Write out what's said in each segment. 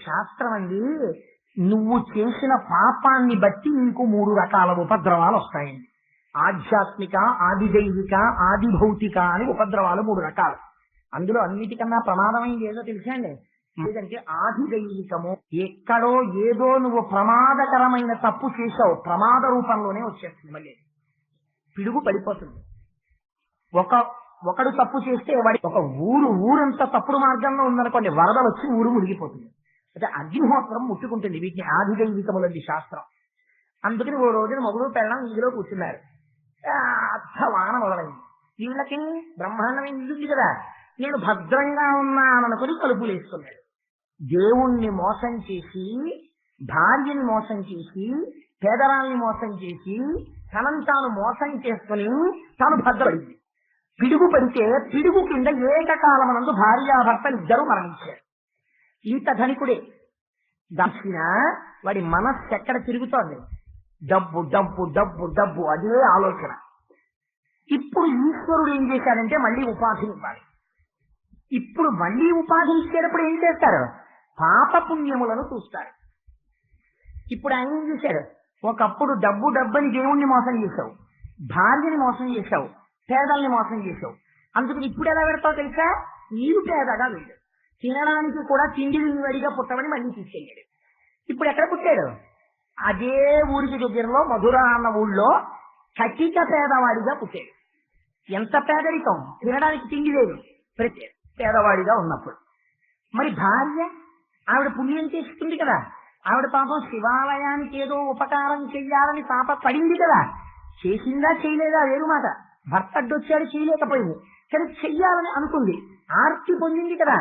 శాస్త్రం అండి, నువ్వు చేసిన పాపాన్ని బట్టి నీకు 3 రకాల ఉపద్రవాలు వస్తాయండి. ఆధ్యాత్మిక, ఆదిదైవిక, ఆదిభౌతిక అని ఉపద్రవాలు 3 రకాలు. అందులో అన్నిటికన్నా ప్రమాదమైంది ఏదో తెలుసా అండి? లేదంటే ఆదిదైవికము. ఎక్కడో ఏదో నువ్వు ప్రమాదకరమైన తప్పు చేసావు, ప్రమాద రూపంలోనే వచ్చేస్తుంది. మళ్ళీ పిడుగు పడిపోతుంది. ఒకడు తప్పు చేస్తే వాడి ఒక ఊరంతా తప్పుడు మార్గంలో ఉందనుకోండి, వరదలు వచ్చి ఊరు మునిగిపోతుంది. అంటే అగ్నిహోత్రం ముట్టుకుంటుంది. వీటిని ఆదిదైవికములంది శాస్త్రం. అందుకని ఓ రోజున మొగుడు పెళ్ళం ఇందులో కూర్చున్నారు. అర్థ వాన మొదలైంది. వీళ్ళకి బ్రహ్మాండమైన ఇల్లు కదా, నేను భద్రంగా ఉన్నాననుకుని తలుపులు వేసుకున్నాడు. దేవుణ్ణి మోసం చేసి, భార్యని మోసం చేసి, పేదరాల్ని మోసం చేసి, తనను తాను మోసం చేసుకుని తాను భద్రపడింది. పిడుగు పడితే పిడుగు కింద ఏకకాలమనందు భార్యాభర్తలు ఇద్దరు మరణించారు. ఇంత ధనికుడే దక్షిణ, వాడి మనస్సు ఎక్కడ తిరుగుతోంది? డబ్బు డబ్బు డబ్బు డబ్బు, అదే ఆలోచన. ఇప్పుడు ఈశ్వరుడు ఏం చేశాడంటే మళ్ళీ ఉపాధిని ఇవ్వాలి. ఇప్పుడు మళ్ళీ ఉపాధి ఇచ్చేటప్పుడు ఏం చేస్తారు? పాపపుణ్యములను చూస్తారు. ఇప్పుడు ఆయన ఏం చేశాడు? ఒకప్పుడు డబ్బు డబ్బని దేవుణ్ణి మోసం చేశావు, భార్యని మోసం చేశావు, పేదల్ని మోసం చేశావు. అందుకని ఇప్పుడు ఎలా పెడతావు తెలుసా? నీరు పేదగా వెళ్ళు, తినడానికి కూడా తిండి వడిగా పుట్టమని మళ్ళీ తీసుకెళ్ళాడు. ఇప్పుడు ఎక్కడ పుట్టాడు? అదే ఊరికి దగ్గరలో మధుర అన్న ఊళ్ళో కటిక పేదవాడిగా పుట్టాడు. ఎంత పేదరికం! తినడానికి తిండి లేదు, ప్రతి పేదవాడిగా ఉన్నప్పుడు. మరి భార్య, ఆవిడ పుణ్యం చేస్తుంది కదా, ఆవిడ పాపం శివాలయానికి ఏదో ఉపకారం చెయ్యాలని పాప పడింది కదా, చేసిందా చేయలేదా వేరు మాట. భర్త అడ్డొచ్చాడు, చేయలేకపోయింది, కానీ చెయ్యాలని అనుకుంది, ఆర్తి పొందింది కదా.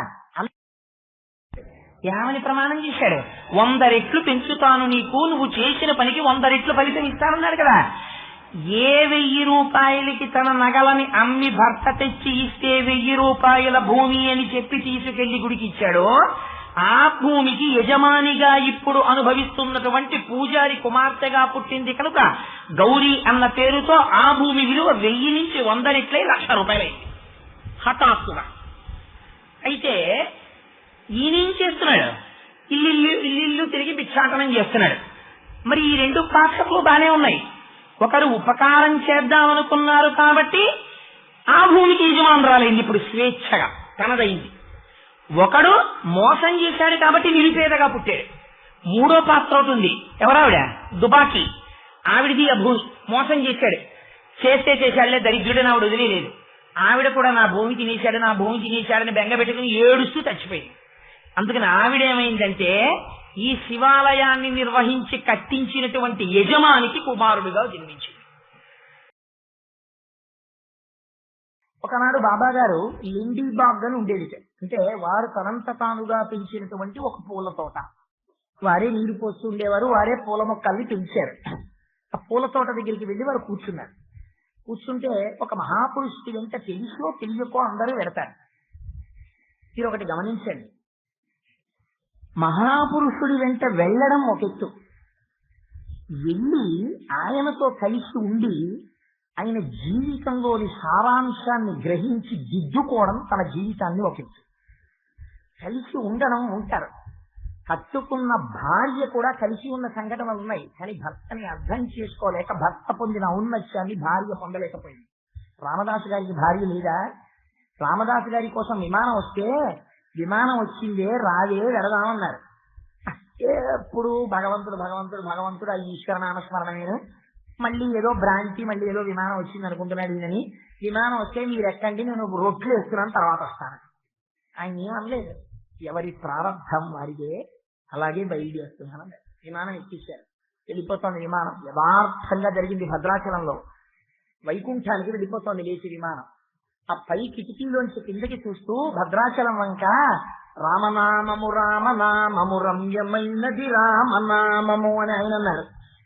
ఏమని ప్రమాణం చేశాడు? 100 రెట్లు పెంచుతాను నీకు, నువ్వు చేసిన పనికి 100 రెట్లు ఫలితం ఇస్తానన్నాడు కదా. ఏ 1000 రూపాయలకి తన నగలని అమ్మి భర్త తెచ్చి ఇస్తే 1000 రూపాయల భూమి అని చెప్పి తీసుకెళ్లి గుడికి ఇచ్చాడో, ఆ భూమికి యజమానిగా ఇప్పుడు అనుభవిస్తున్నటువంటి పూజారి కుమార్తెగా పుట్టింది కనుక గౌరీ అన్న పేరుతో ఆ భూమి విలువ 1000 నుంచి 100 రెట్లై 1,00,000 రూపాయలైంది హఠాత్తుగా. అయితే ఈయనేం చేస్తున్నాడు? ఇల్లు తిరిగి భిక్షాటనం చేస్తున్నాడు. మరి ఈ 2 పాత్రలు బానే ఉన్నాయి. ఒకరు ఉపకారం చేద్దామనుకున్నారు కాబట్టి ఆ భూమికి యజమానురాలైంది, ఇప్పుడు స్వేచ్ఛగా తనదైంది. ఒకడు మోసం చేశాడు కాబట్టి నిరుపేదగా పుట్టాడు. 3వ పాత్ర అవుతుంది. ఎవరావిడ? దుబాకి. ఆవిడిది ఆ భూమి. మోసం చేశాడు, చేశాడులే దరిద్రుడని ఆవిడ వదిలేదు. ఆవిడ కూడా నా భూమి తినేశాడని బెంగ పెట్టుకుని ఏడుస్తూ చచ్చిపోయింది. అందుకని ఆవిడేమైందంటే ఈ శివాలయాన్ని నిర్వహించి కట్టించినటువంటి యజమానికి కుమారుడుగా జన్మించింది. ఒకనాడు బాబా గారు లిండీబాగ్ అని ఉండేది. అంటే వారు తనంత తానుగా పెంచినటువంటి ఒక పూల తోట. వారే నీరు పోస్తూ ఉండేవారు, వారే పూల మొక్కల్ని పెంచారు. ఆ పూల తోట దగ్గరికి వెళ్ళి వారు కూర్చున్నారు. కూర్చుంటే ఒక మహాపురుషుడి వెంట తెలుసో తెలియకో అందరూ వెడతారు. మీరు ఒకటి గమనించండి, మహాపురుషుడి వెంట వెళ్ళడం ఒక ఎత్తు, వెళ్ళి ఆయనతో కలిసి ఉండి ఆయన జీవితంలోని సారాంశాన్ని గ్రహించి దిద్దుకోవడం తన జీవితాన్ని ఒక ఎత్తు. కలిసి ఉండడం ఉంటారు. కట్టుకున్న భార్య కూడా కలిసి ఉన్న సంఘటనలు ఉన్నాయి, కానీ భర్తని అర్థం చేసుకోలేక భర్త పొందిన ఔన్నత్యాన్ని భార్య పొందలేకపోయింది. రామదాసు గారికి భార్య లేదా? రామదాసు గారి కోసం విమానం వస్తే, విమానం వచ్చిందే రావే వెడదామన్నారు. ఎప్పుడు భగవంతుడు భగవంతుడు భగవంతుడు ఆ ఈశ్వర నామస్మరణమేను. మళ్ళీ ఏదో భ్రాంతి, మళ్ళీ ఏదో విమానం వచ్చింది అనుకుంటున్నాడు ఈయనని. విమానం వస్తే మీరు ఎక్కండి, నేను రొట్లు వేస్తున్నాను, తర్వాత వస్తాను. ఆయన ఏమనలేదు. ఎవరి ప్రారంభం వారిదే, అలాగే బయలుదేరుతున్నాను. విమానం ఎక్కించారు, వెళ్ళిపోతోంది విమానం. యథార్థంగా జరిగింది భద్రాచలంలో. వైకుంఠానికి వెళ్ళిపోతోంది లేచి విమానం. ఆ పై కిటికీలోంచి కిందకి చూస్తూ భద్రాచలం వంక రామనామము రామనామము రమ్యమైనది రామనామము అని ఆయన అన్నారు.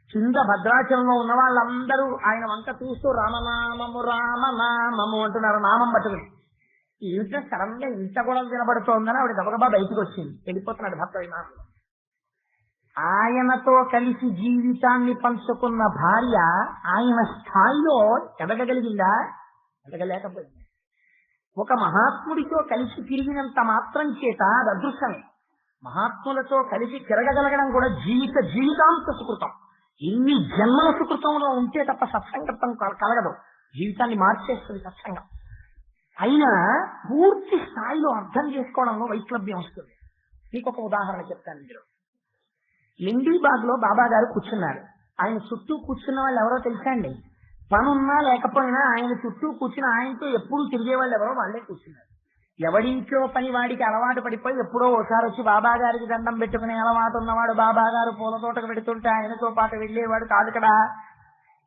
కింద భద్రాచలంలో ఉన్న వాళ్ళందరూ ఆయన వంక చూస్తూ రామనామము రామనామము అంటున్నారు, నామం పట్టుకుని. ఇంత సడన్ గా ఇంత కూడా వినబడుతోందని ఆవిడ గబగబా బయటకు వచ్చింది. వెళ్ళిపోతున్నాడు భర్త విమానంలో. ఆయనతో కలిసి జీవితాన్ని పంచుకున్న భార్య ఆయన స్థాయిలో ఎదగగలిగిందా? ఎదగలేకపోయింది. ఒక మహాత్ముడితో కలిసి తిరిగినంత మాత్రం చేత అది అదృష్టమే. మహాత్ములతో కలిసి తిరగగలగడం కూడా జీవితాంత సుకృతం. ఎన్ని జన్మల సుకృతంలో ఉంటే తప్ప సత్సంగత్వం కలగదు. జీవితాన్ని మార్చేస్తుంది సత్సంగం. అయినా పూర్తి స్థాయిలో అర్థం చేసుకోవడంలో వైక్లభ్యం వస్తుంది. మీకు ఒక ఉదాహరణ చెప్తాను. ఇందులో లిండీబాగ్ లో బాబా గారు కూర్చున్నారు. ఆయన చుట్టూ కూర్చున్న వాళ్ళు ఎవరో తెలుసా అండి? పనున్నా లేకపోయినా ఆయన చుట్టూ కూర్చుని ఆయనతో ఎప్పుడు తిరిగే వాళ్ళు ఎవరో వాళ్ళే కూర్చున్నారు. ఎవడింట్లో పని వాడికి అలవాటు పడిపోయి ఎప్పుడో ఒకసారి వచ్చి బాబా గారికి దండం పెట్టుకునే అలవాటు ఉన్నవాడు బాబా గారు పూల తోటకు పెడుతుంటే ఆయనతో పాటు వెళ్ళేవాడు కాదు కదా.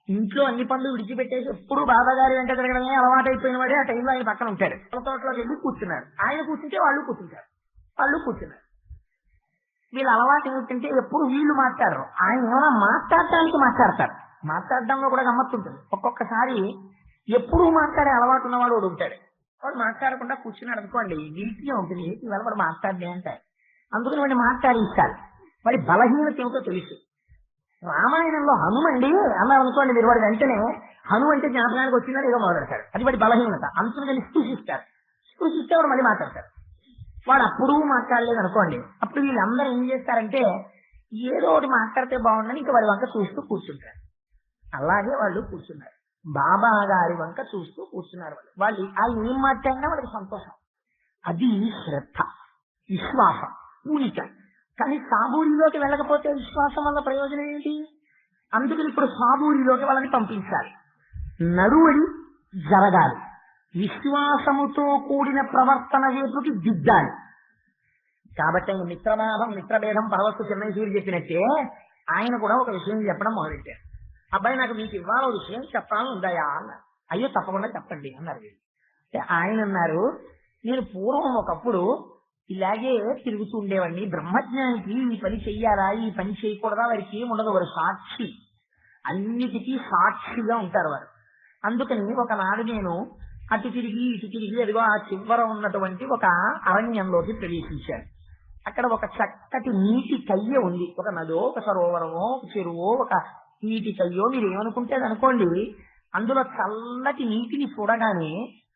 ఇంట్లో అన్ని పనులు విడిచిపెట్టేసి ఎప్పుడు బాబా గారి వెంట తిరగడమే అలవాటు అయిపోయిన వాడే ఆ టైంలో ఆయన పక్కన ఉంటాడు. పూల తోటలోకి వెళ్ళి కూర్చున్నాడు. ఆయన కూర్చుంటే వాళ్ళు కూర్చుంటారు, వాళ్ళు కూర్చున్నారు. వీళ్ళ అలవాటు ఏమిటంటే ఎప్పుడు వీళ్ళు మాట్లాడరు, ఆయన ఏమైనా మాట్లాడటానికి మాట్లాడతారు. మాట్లాడడంలో కూడా గమ్మత్తుంటుంది. ఒక్కొక్కసారి ఎప్పుడు మాట్లాడే అలవాటు ఉన్నవాడు వాడు ఉంటాడు. వాడు మాట్లాడకుండా కూర్చున్నాడు అనుకోండి, గిల్టీగా ఉంటుంది. ఇవాళ వాడు మాట్లాడలే అంటారు. అందుకని వాడిని మాట్లాడిస్తారు. వాడి బలహీనత ఏమిటో తెలుసు. రామాయణంలో హనుమండి అన్నారు అనుకోండి, మీరు వాడి వెంటనే హను అంటే జ్ఞాపకానికి వచ్చిందని ఏదో మొదలెడతారు. అది వాడి బలహీనత. అందుకని స్పృశిస్తారు. స్పృశిస్తే వాడు మళ్ళీ మాట్లాడతారు. వాడు అప్పుడు మాట్లాడలేదు అనుకోండి, అప్పుడు వీళ్ళందరూ ఏం చేస్తారంటే ఏదో ఒకటి మాట్లాడితే బాగుండని ఇంకా వాడి వంక చూస్తూ కూర్చుంటారు. అలాగే వాళ్ళు కూర్చున్నారు. బాబా గారి వంక చూస్తూ కూర్చున్నారు. వాళ్ళు ఆయన ఏం మాట్లాడినా వాళ్ళకి సంతోషం. అది శ్రద్ధ, విశ్వాసం, పూనిక. కానీ సాబూరిలోకి వెళ్ళకపోతే విశ్వాసం వల్ల ప్రయోజనం ఏంటి? అందుకని ఇప్పుడు సాబూరిలోకి వాళ్ళని పంపించాలి. నడువడి జరగాలి. విశ్వాసముతో కూడిన ప్రవర్తన వైపుకి దిద్దాలి. కాబట్టి ఆయన మిత్రనాభం మిత్రభేదం పరవస్తు చిన్నసూరి చెప్పినట్టే ఆయన కూడా ఒక విషయం చెప్పడం మొదలెట్టారు. అబ్బాయి నాకు మీకు ఇవ్వాలో విషయం చెప్పాలని ఉందాయా అన్నారు. అయ్యో తప్పకుండా చెప్పండి అన్నారు వీళ్ళు. ఆయన అన్నారు, నేను పూర్వం ఒకప్పుడు ఇలాగే తిరుగుతూ ఉండేవాడిని. బ్రహ్మజ్ఞానికి ఈ పని చెయ్యాలా ఈ పని చేయకూడదా వారికి ఏముండదు. వారు సాక్షి, అన్నిటికీ సాక్షిగా ఉంటారు వారు. అందుకని ఒకనాడు నేను అటు తిరిగి ఇటు తిరిగి అదిగో ఆ చివర ఉన్నటువంటి ఒక అరణ్యంలోకి ప్రవేశించాను. అక్కడ ఒక చక్కటి నీటి కయ్య ఉంది. ఒక నదో, ఒక సరోవరమో, ఒక చెరువో, ఒక నీటి కయ్యో మీరు ఏమనుకుంటే అనుకోండి. అందులో చల్లటి నీటిని చూడగానే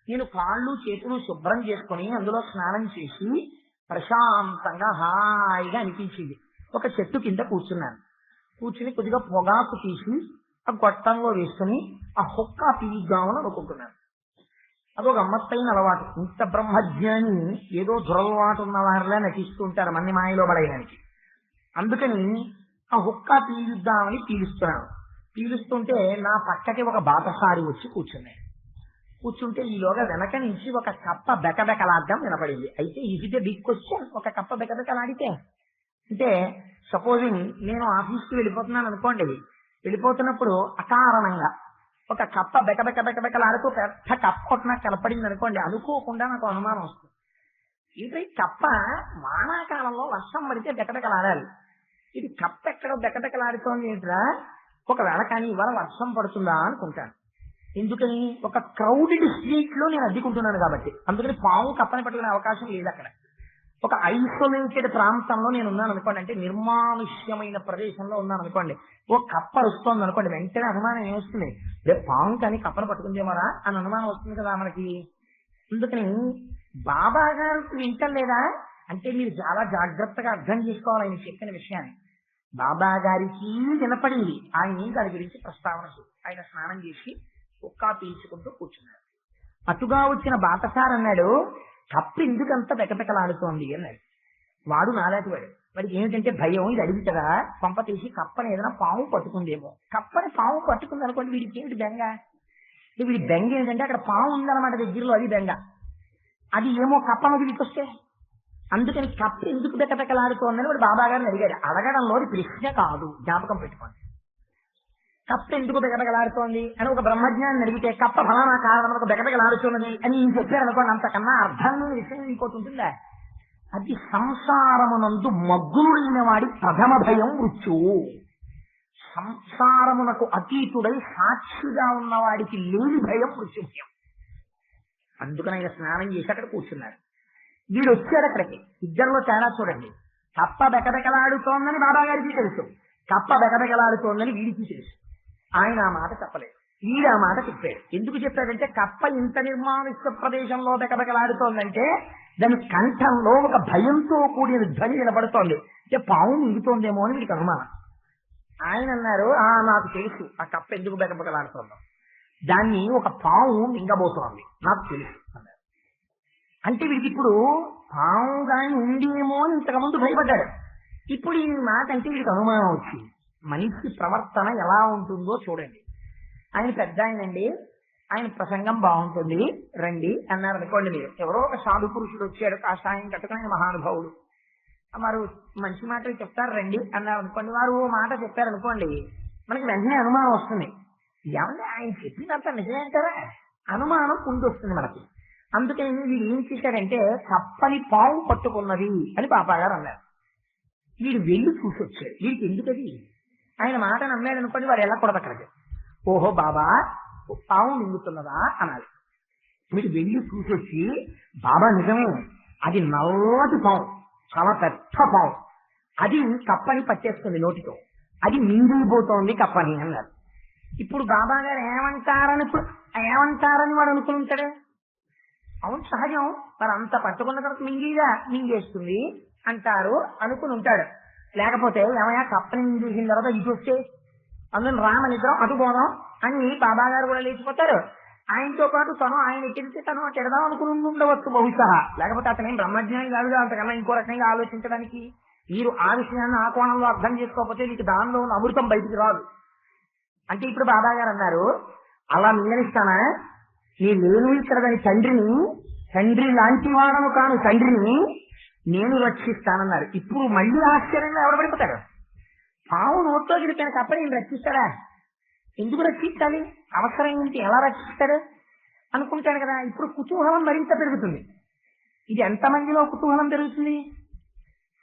నేను కాళ్ళు చేతులు శుభ్రం చేసుకుని అందులో స్నానం చేసి ప్రశాంతంగా హాయిగా అనిపించింది. ఒక చెట్టు కింద కూర్చున్నాను. కూర్చుని కొద్దిగా పొగాకు తీసి ఆ గొట్టంలో వేసుకుని ఆ హొక్కా పీద్దామని అనుకుంటున్నాను. అదొక గమ్మత్తైన అలవాటు. ఇంత బ్రహ్మజ్ఞాని ఏదో దురలవాటు ఉన్న వారిలా నటిస్తూ ఉంటారు మన్ని మాయలో పడేయడానికి. అందుకని ఆ హుక్కా పీలుద్దామని పీలుస్తున్నాను. పీలుస్తుంటే నా పక్కకి ఒక బాటసారి వచ్చి కూర్చున్నాయి. కూర్చుంటే ఈలోగా వెనక నుంచి ఒక కప్ప బెకబెకలాడడం వినపడింది. అయితే ఇది బిగ్ క్వశ్చన్, ఒక కప్ప బెకబెకలాడితే అంటే సపోజింగ్ నేను ఆఫీస్కి వెళ్ళిపోతున్నాను అనుకోండి. వెళ్ళిపోతున్నప్పుడు అకారణంగా ఒక కప్ప బెకబెకలాడుతూ పెద్ద కప్ప కొట్టినా కనపడింది అనుకోండి, అనుకోకుండా నాకు అనుమానం వస్తుంది. ఇది కప్ప వానాకాలంలో వర్షం పడితే బెకబెకలాడాలి. ఇది కప్ప ఎక్కడో బెకబెకలాడుతోంది ఏంట్రా, ఒకవేళ కానీ ఇవాళ వర్షం పడుతుందా అనుకుంటాను. ఎందుకని? ఒక క్రౌడెడ్ స్ట్రీట్ లో నేను అద్దెకుంటున్నాను కాబట్టి. అందుకని పాము కప్పని పట్టుకునే అవకాశం లేదు అక్కడ. ఒక ఐసోలేటెడ్ ప్రాంతంలో నేను ఉన్నాను అనుకోండి, అంటే నిర్మానుష్యమైన ప్రదేశంలో ఉన్నాను అనుకోండి. ఓ కప్ప వస్తోంది అనుకోండి, వెంటనే అనుమానం ఏమొస్తుంది, రేపు పాము కానీ కప్పను పట్టుకుందేమోరా అని అనుమానం వస్తుంది కదా మనకి. అందుకని బాబా గారికి వింటలేదా అంటే మీరు చాలా జాగ్రత్తగా అర్థం చేసుకోవాలి ఆయన చెప్పిన విషయాన్ని. బాబా గారికి వినపడింది. ఆయన దాని గురించి ప్రస్తావన చేసి ఆయన స్నానం చేసి కుక్కా పీల్చుకుంటూ కూర్చున్నాడు. అటుగా వచ్చిన బాటసారి అన్నాడు, కప్ప ఎందుకంత బెకబెకలాడుతోంది అన్నాడు. వాడు నాలాంటి వాడు. వాడికి ఏమిటంటే భయం. ఇది అడిగి కదా పంప తీసి కప్పని ఏదైనా పాము పట్టుకుందేమో. కప్పని పాము పట్టుకుంది అనుకోండి, వీడికి ఏమిటి బెంగ? వీడి బెంగ ఏంటంటే అక్కడ పాము ఉందన్నమాట దగ్గరలో, అది బెంగ. అది ఏమో కప్ప నదికి వస్తే. అందుకని కప్ప ఎందుకు బెకబెకలాడుతోందని వాడు బాబా గారిని అడిగాడు. అడగడంలో ప్రశ్న కాదు, జ్ఞాపకం పెట్టుకోండి. కప్ప ఎందుకు బెకబెకలాడుతోంది అని ఒక బ్రహ్మజ్ఞాన్ని అడిగితే కప్ప ఫలానా కారణం ఒక బెకబెకలాడుతున్నది అని నేను చెప్పారు అనుకోండి, అంతకన్నా అర్థమైన విషయం ఇంకోటి ఉంటుందా? అది సంసారమునందు మగ్గులుడైన వాడి ప్రథమ భయం మృత్యువు. సంసారమునకు అతీతుడై సాక్షిగా ఉన్నవాడికి లేని భయం మృత్యు భయం. అందుకని ఆయన స్నానం చేసి అక్కడ కూర్చున్నాడు. వీడు వచ్చాడు అక్కడికి. ఇద్దరిలో తేడా చూడండి. కప్ప బెకబెకలాడుతోందని బాబా గారికి తెలుసు, కప్ప బెకబెకలాడుతోందని వీడికి తెలుసు. ఆయన ఆ మాట చెప్పలేదు, వీడు ఆ మాట చెప్పాడు. ఎందుకు చెప్పాడంటే కప్ప ఇంత నిర్మానుష్య ప్రదేశంలో బెకబెకలాడుతోందంటే దాని కంఠంలో ఒక భయంతో కూడిన ధ్వని వినపడుతోంది. అంటే పాము మింగుతోందేమో అని వీడికి అనుమానం. ఆయన అన్నారు, నాకు తెలుసు ఆ కప్ప ఎందుకు బెకబెకలాడుతోందో, దాన్ని ఒక పాము మింగబోతోంది, నాకు తెలుసు అన్నారు. అంటే వీడికి ఇప్పుడు పాము కానీ ఉందేమో అని ఇంతకుముందు భయపడ్డాడు. ఇప్పుడు ఈ మాట అంటే వీడికి అనుమానం వచ్చింది. మనిషి ప్రవర్తన ఎలా ఉంటుందో చూడండి. ఆయన పెద్ద ఆయనండి, ఆయన ప్రసంగం బాగుంటుంది రండి అన్నారు అనుకోండి. మీరు ఎవరో ఒక సాధు పురుషుడు వచ్చాడు, కాషాయం కట్టుకుని మహానుభావుడు, వారు మంచి మాటలు చెప్తారు రండి అన్నారు అనుకోండి. వారు ఓ మాట చెప్పారు అనుకోండి, మనకి వెంటనే అనుమానం వస్తుంది. ఏమంటే ఆయన చెప్పినంత నిజమేంటారా అనుమానం ముందు వస్తుంది మనకి. అందుకని వీడు ఏం చేశాడంటే కప్పని పాము పట్టుకున్నది అని పాపాగారు అన్నారు. వీడు వెళ్ళి చూసి వచ్చాడు. వీడికి ఎందుకది ఆయన మాట నమ్మాడు అనుకోండి, వాడు ఎలా కూడదు అక్కడికి. ఓహో బాబా పాము మింగుతున్నదా అనాలి. వీడు వెళ్ళి చూసి వచ్చి, బాబా నిజమే, అది నల్లటి పాము, చాలా పెద్ద పాము, అది కప్పని పట్టేస్తుంది నోటితో, అది మింగిపోతోంది కప్పని అన్నారు. ఇప్పుడు బాబా గారు ఏమంటారని వాడు అనుకుని ఉంటాడు. అవును సహజం, మరి అంత పట్టుకున్న తర్వాత మింగేస్తుంది అంటారు అనుకుని ఉంటాడు. లేకపోతే ఏమయ్యా కప్పని మింగేసిన తర్వాత ఇటు వస్తే అందులో రామనిద్రం అటు పోదాం అని బాబా గారు కూడా లేచిపోతారు. ఆయనతో పాటు ఆయన ఎక్కితే తను తిడదాం అనుకుని ఉండవచ్చు బహుశా. లేకపోతే అతను ఏం బ్రహ్మజ్ఞాని కాదుగా అంతకన్నా ఇంకో రకంగా ఆలోచించడానికి. మీరు ఆ విషయాన్ని ఆ కోణంలో అర్థం చేసుకోకపోతే మీకు దానిలో ఉన్న అమృతం బయటికి రాదు. అంటే ఇప్పుడు బాబా గారు అన్నారు, అలా మింగనిస్తానా, నేను ఇక్కడ దాని తండ్రి లాంటి వాడను కాను, తండ్రిని నేను రక్షిస్తానన్నారు. ఇప్పుడు మళ్ళీ ఆశ్చర్యంగా ఎవరు పడిపోతాడు. పావు నోట్లో గడిపిన కప్ప నేను రక్షిస్తాడా, ఎందుకు రక్షించాలి, అవసరం ఏంటి, ఎలా రక్షిస్తాడు అనుకుంటాడు కదా. ఇప్పుడు కుతూహలం మరింత పెరుగుతుంది. ఇది ఎంతమందిలో కుతూహలం పెరుగుతుంది,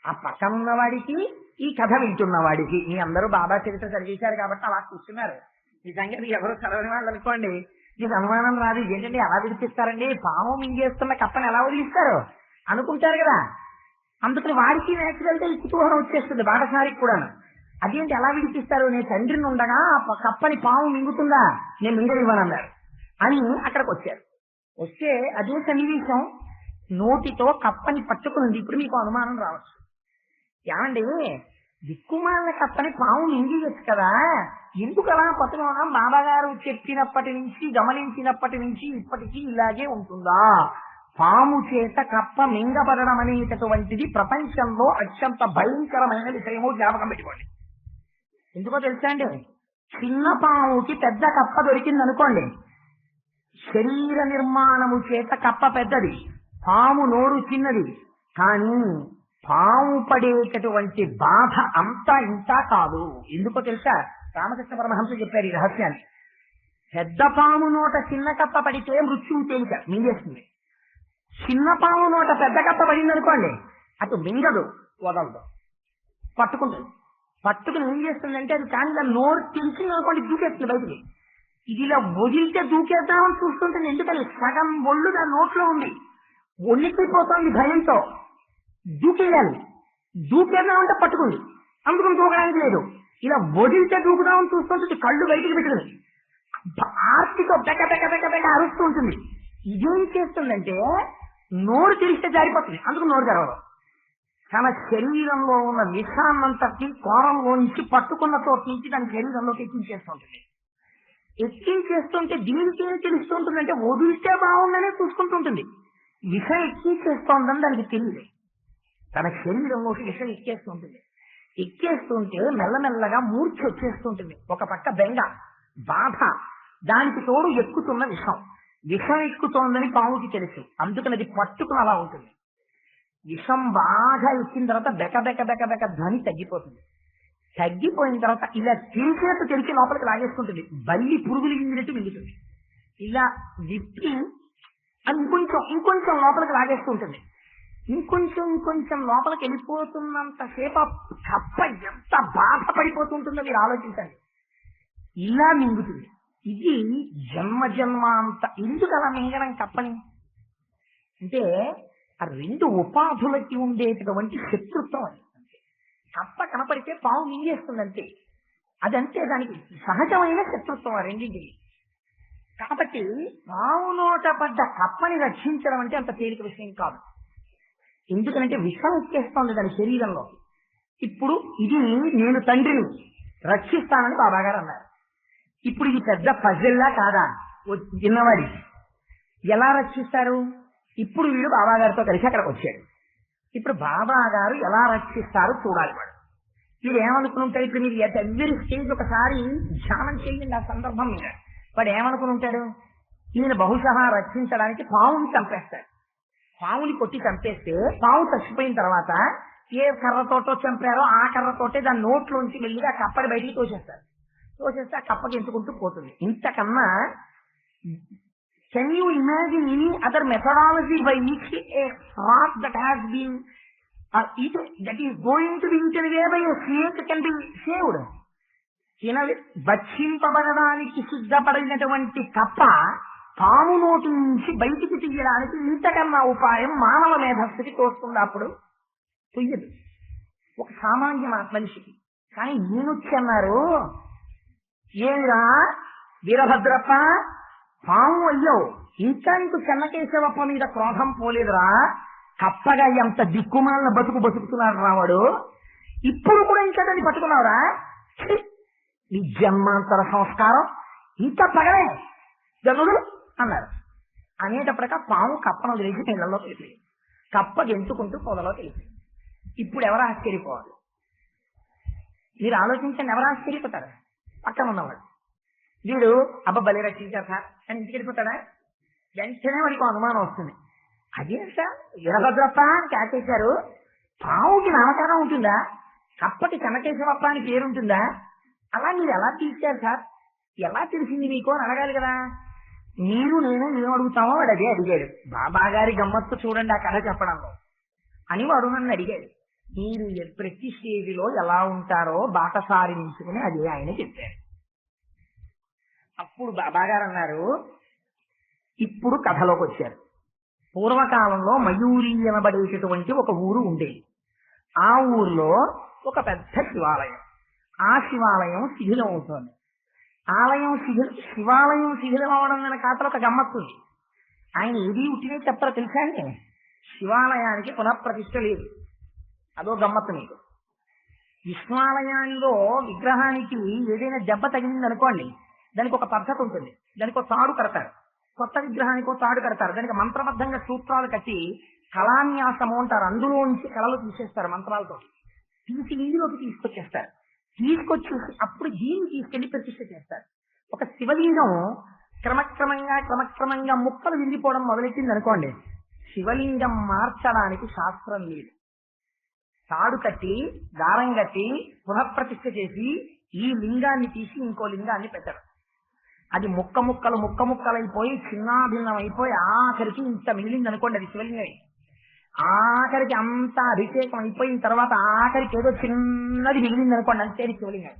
ఆ పక్కన ఉన్నవాడికి, ఈ కథ వింటున్నవాడికి. మీ అందరూ బాబా చరిత్ర చదివేశారు కాబట్టి అలా కూర్చున్నారు. నిజంగా ఎవరు చదవని వాళ్ళు అనుకోండి, మీకు అనుమానం రాదు, ఏంటంటే ఎలా విడిపిస్తారండి, పాము మింగేస్తున్న కప్పని ఎలా వదిలిస్తారు అనుకుంటారు కదా. అందుకని వాడికి నేచురల్గా ఈ కుతూహలం వచ్చేస్తుంది, బాటసారికి కూడా. అదేంటి ఎలా విడిపిస్తారు, నేను తండ్రిని ఉండగా కప్పని పాము మింగుతుందా, నేను మింగనివ్వనన్నారు అని అక్కడికి వచ్చారు. వస్తే అదే సన్నివేశం, నోటితో కప్పని పట్టుకునింది. ఇప్పుడు మీకు అనుమానం రావచ్చు, ఏమండి దిక్కుమాలిన కప్పని పాము మింగేయచ్చు కదా, ఎందుకు అలా పట్టుకోవడం, బాబా గారు చెప్పినప్పటి నుంచి గమనించినప్పటి నుంచి ఇప్పటికీ ఇలాగే ఉంటుందా. పాము చేత కప్ప మింగబడడం అనేటటువంటిది ప్రపంచంలో అత్యంత భయంకరమైన విషయమో జ్ఞాపకం పెట్టుకోండి. ఎందుకో తెలుసా అండి, చిన్న పాముకి పెద్ద కప్ప దొరికింది అనుకోండి, శరీర నిర్మాణము చేత కప్ప పెద్దది, పాము నోరు చిన్నది, కానీ పాము పడేటటువంటి బాధ అంతా ఇంతా కాదు. ఎందుకో తెలుసా, రామకృష్ణ పరమహంస చెప్పారు ఈ రహస్యాన్ని. పెద్ద పాము నోట చిన్న కప్ప పడితే మృత్యువు తేలిక, మింగేస్తుంది. చిన్న పాము నోట పెద్ద కప్ప పడింది అనుకోండి, అటు మింగదు, వదలదు, పట్టుకుంటుంది. పట్టుకుని ఏం చేస్తుందంటే అది కానీ దాని నోరు తెలిసింది అనుకోండి, దూకేస్తుంది బయటికి. ఇది ఇలా వదిలితే దూకేద్దామని చూస్తుంటుంది. ఎందుకని సగం ఒళ్ళు దాని నోట్లో ఉంది, ఒళ్ళిపోతుంది భయంతో. దూకేయాలి, దూకేద్దామంటే పట్టుకుంది, అందుకని దూకడానికి లేదు. ఇలా వదిలితే దూకుదామని చూస్తుంటుంది, కళ్ళు బయటికి పెట్టుకుని ఆర్తితో బెక బెక బెక బెక అరుస్తూ ఉంటుంది. ఇదేం చేస్తుందంటే నోరు తెరిస్తే జారిపోతుంది, అందుకు నోరు తెరవదు. తన శరీరంలో ఉన్న విషాన్నంతటి కోరంలోంచి పట్టుకున్న చోటు నుంచి దాని శరీరంలోకి ఎక్కించేస్తుంటుంది. ఎక్కించేస్తుంటే దీనికి ఏం తెలుస్తుంటుందంటే వదిలితే బాగుందనే చూసుకుంటుంటుంది. విషం ఎక్కించేస్తోందని దానికి తెలియదు. తన శరీరంలోకి విషం ఎక్కేస్తుంటుంది. ఎక్కేస్తుంటే మెల్లమెల్లగా మూర్ఛ వచ్చేస్తుంటుంది. ఒక పక్క బెంగ, బాధ, దానికి తోడు ఎక్కుతున్న విషం. విషం ఎక్కుతోందని పాముకి తెలుసు, అందుకని అది పట్టుకుని అలా ఉంటుంది. విషం బాగా ఎక్కిన తర్వాత బెక బెక బెక బెక ధ్వని తగ్గిపోతుంది. తగ్గిపోయిన తర్వాత ఇలా తెలిసేట్టు తెలిసి లోపలికి లాగేసుకుంటుంది. బల్లి పురుగులు మింగినట్టు మింగుతుంది. ఇలా విప్పి ఇంకొంచెం లోపలికి లాగేస్తుంటుంది. ఇంకొంచెం లోపలికి వెళ్ళిపోతున్నంతసేపు కప్ప ఎంత బాధపడిపోతుంటుందో మీరు ఆలోచించండి. ఇలా మింగుతుంది. ఇది జన్మాంత. ఎందుకు అలా మింగడం కప్పని అంటే ఆ రెండు ఉపాధులకి ఉండేటటువంటి శత్రుత్వం అది. కప్ప కనపడితే పాము మింగేస్తుందంటే అదంతే, దానికి సహజమైన శత్రుత్వం ఆ రెండింటికి. కాబట్టి పాము నోట పడ్డ కప్పని రక్షించడం అంటే అంత తేలిక విషయం కాదు. ఎందుకంటే విషం ఎక్కేస్తోంది దాని శరీరంలో. ఇప్పుడు ఇది నేను తండ్రిని రక్షిస్తానని బాబాగారు అన్నారు. ఇప్పుడు ఇది పెద్ద పజిల్లా కాదా చిన్నవాడి? ఎలా రక్షిస్తారు? ఇప్పుడు వీడు బాబాగారితో కలిసి అక్కడికి వచ్చాడు. ఇప్పుడు బాబాగారు ఎలా రక్షిస్తారో చూడాలి. వాడు వీడు ఏమనుకుని ఉంటాడు? ఇప్పుడు మీరు ఎవ్రీ స్టేజ్ ఒకసారి ధ్యానం చేయండి ఆ సందర్భం మీద. వాడు ఏమనుకుని ఉంటాడు? ఈయన బహుశా రక్షించడానికి పావుని చంపేస్తాడు. పావుని కొట్టి చంపేస్తే పావు చచ్చిపోయిన తర్వాత ఏ కర్రతోటో చంపారో ఆ కర్రతోటే దాని నోట్లోంచి వెళ్ళి ఆ కప్పని బయటికి తోసేస్తారు. తోసేస్తే ఆ కప్పకి ఎంచుకుంటూ పోతుంది. ఇంతకన్నా can you imagine any other methodology by which a frog that has been that is going to be eaten away by a snake can be saved? భక్షింపబడడానికి సిద్ధపడినటువంటి కప్ప పాము నోటి నుంచి బయటికి తీయడానికి ఇంతకన్నా ఉపాయం మానవ మేధస్సుకి తోస్తుంది. అప్పుడు తొయ్యదు ఒక సామాన్య మనిషికి. కానీ ఈయనొచ్చి అన్నారు, ఏమిరా వీరభద్రప్ప, పాము అయ్యావు, ఇంకా నీకు చెన్నకేశవప్ప మీద క్రోధం పోలేదురా? కప్పగా ఎంత దిక్కుమాలిన బతుకుతున్నాడు రావాడు, ఇప్పుడు కూడా ఇంకా దాన్ని పట్టుకున్నావురా? నీ జన్మాంతర సంస్కారం ఇంత పగలే జనుడు అన్నారు. అనేటప్పటిక పాము కప్పను వదిలేసి నీళ్ళలో తెలిపి కప్ప గెంతుకుంటూ పొదలో తెలిపి. ఇప్పుడు ఎవరు ఆశ్చర్యపోవాలి? మీరు ఆలోచించండి, ఎవరు ఆశ్చర్యపోతారు? పక్కన ఉన్నవాడు. వీడు అబ్బ బలి రక్షించారు సార్ అని ఇంటికి వెళ్ళిపోతాడా? వెంటనే వాడికి అనుమానం వస్తుంది. అదే సార్ వీరభద్రప్ప అని కాకేశారు, పావుకి నామకరణం ఉంటుందా? కప్పకి చెన్నకేశవప్ప అని పేరుంటుందా? అలా మీరు ఎలా తీర్చారు సార్? ఎలా తెలిసింది మీకు అని అడగాలి కదా. మీరు నేను ఏం అడుగుతామో వాడు అదే అడిగాడు. బాబా గారి గమ్మత్తు చూడండి ఆ కథ చెప్పడంలో అని వాడు నన్ను అడిగాడు. మీరు ప్రతి స్టేజిలో ఎలా ఉంటారో బాటసారి నించుకుని అదే ఆయన చెప్పారు. అప్పుడు బాబాగారు అన్నారు, ఇప్పుడు కథలోకి వచ్చారు. పూర్వకాలంలో మయూరి అనబడేటటువంటి ఒక ఊరు ఉండేది. ఆ ఊర్లో ఒక పెద్ద శివాలయం. ఆ శివాలయం శిథిలం అవుతోంది. శివాలయం శిథిలం అవడం అనే ఖాతాలో ఒక గమ్మత్తుంది. ఆయన ఏది ఉట్టినే చెప్పారో తెలుసా అండి? శివాలయానికి పునఃప్రతిష్ఠ లేదు. అదో గమ్మత్తు మీకు. విశ్వాలయంలో విగ్రహానికి ఏదైనా దెబ్బ తగిలింది అనుకోండి, దానికి ఒక పద్ధతి ఉంటుంది. దానికి ఒక తాడు కడతారు. కొత్త విగ్రహానికి ఒక తాడు కడతారు. దానికి మంత్రబద్ధంగా సూత్రాలు కట్టి కళాన్యాసము అంటారు. అందులో నుంచి కళలు తీసేస్తారు. మంత్రాలతో తీసి నీళ్ళలోకి తీసుకొచ్చేస్తారు. తీసుకొచ్చేసి అప్పుడు దీన్ని తీసుకెళ్లి ప్రతిష్ఠ చేస్తారు. ఒక శివలింగం క్రమక్రమంగా ముక్కలు విరిగిపోవడం మొదలెట్టింది అనుకోండి, శివలింగం మార్చడానికి శాస్త్రం లేదు. తాడు కట్టి దారం కట్టి పునఃప్రతిష్ఠ చేసి ఈ లింగాన్ని తీసి ఇంకో లింగాన్ని పెట్టరు. అది ముక్క ముక్కలైపోయి చిన్నాభిన్నం అయిపోయి ఆఖరికి ఇంత మిగిలింది అనుకోండి, అది శివలింగం. ఆఖరికి అంతా అభిషేకం అయిపోయిన తర్వాత ఆఖరికి ఏదో చిన్నది మిగిలింది అనుకోండి, అంతే శివలింగం.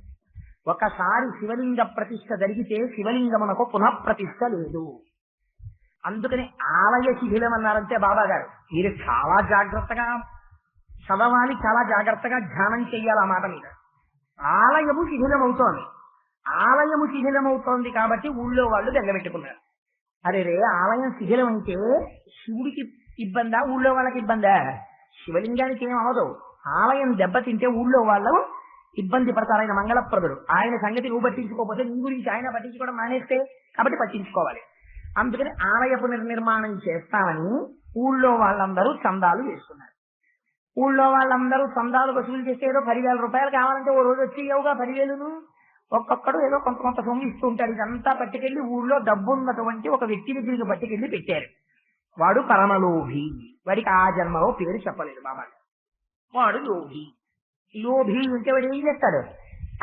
ఒకసారి శివలింగ ప్రతిష్ఠ జరిగితే శివలింగమునకు పునఃప్రతిష్ఠ లేదు. అందుకని ఆలయ శిథిలం అన్నారంటే బాబా గారు మీరు చాలా జాగ్రత్తగా చదవాలి, చాలా జాగ్రత్తగా ధ్యానం చెయ్యాలి ఆ మాట మీద. ఆలయము శిథిలమవుతోంది. ఆలయము శిథిలమవుతోంది కాబట్టి ఊళ్ళో వాళ్ళు బెంగపెట్టుకున్నారు. అరే రే, ఆలయం శిథిలం అంటే శివుడికి ఇబ్బందా, ఊళ్ళో వాళ్ళకి ఇబ్బందా? శివలింగానికి ఏం అవదు. ఆలయం దెబ్బతింటే ఊళ్ళో వాళ్ళు ఇబ్బంది పడతారు. ఆయన మంగళప్రదుడు. ఆయన సంగతి నువ్వు పట్టించుకోకపోతే నీ గురించి ఆయన పట్టించుకోవడం మానేస్తే, కాబట్టి పట్టించుకోవాలి. అందుకని ఆలయ పునర్నిర్మాణం చేస్తామని ఊళ్ళో వాళ్ళందరూ చందాలు వేసుకున్నారు. ఊళ్ళో వాళ్ళందరూ చందాలు వసూలు చేస్తే ఏదో 10,000 రూపాయలు కావాలంటే ఓ రోజు వచ్చి ఇవ్వగా 10,000ను ఒక్కొక్కడు ఏదో కొంత సొమ్ము ఇస్తూ ఉంటాడు. ఇదంతా పట్టుకెళ్లి ఊళ్ళో డబ్బు ఉన్నటువంటి ఒక వ్యక్తి దగ్గరికి పట్టుకెళ్లి పెట్టారు. వాడు పరమలోభి. వాడికి ఆ జన్మలో పేరు చెప్పలేదు బాబా. వాడు లోభి అంటే వాడు ఏం చేస్తాడు?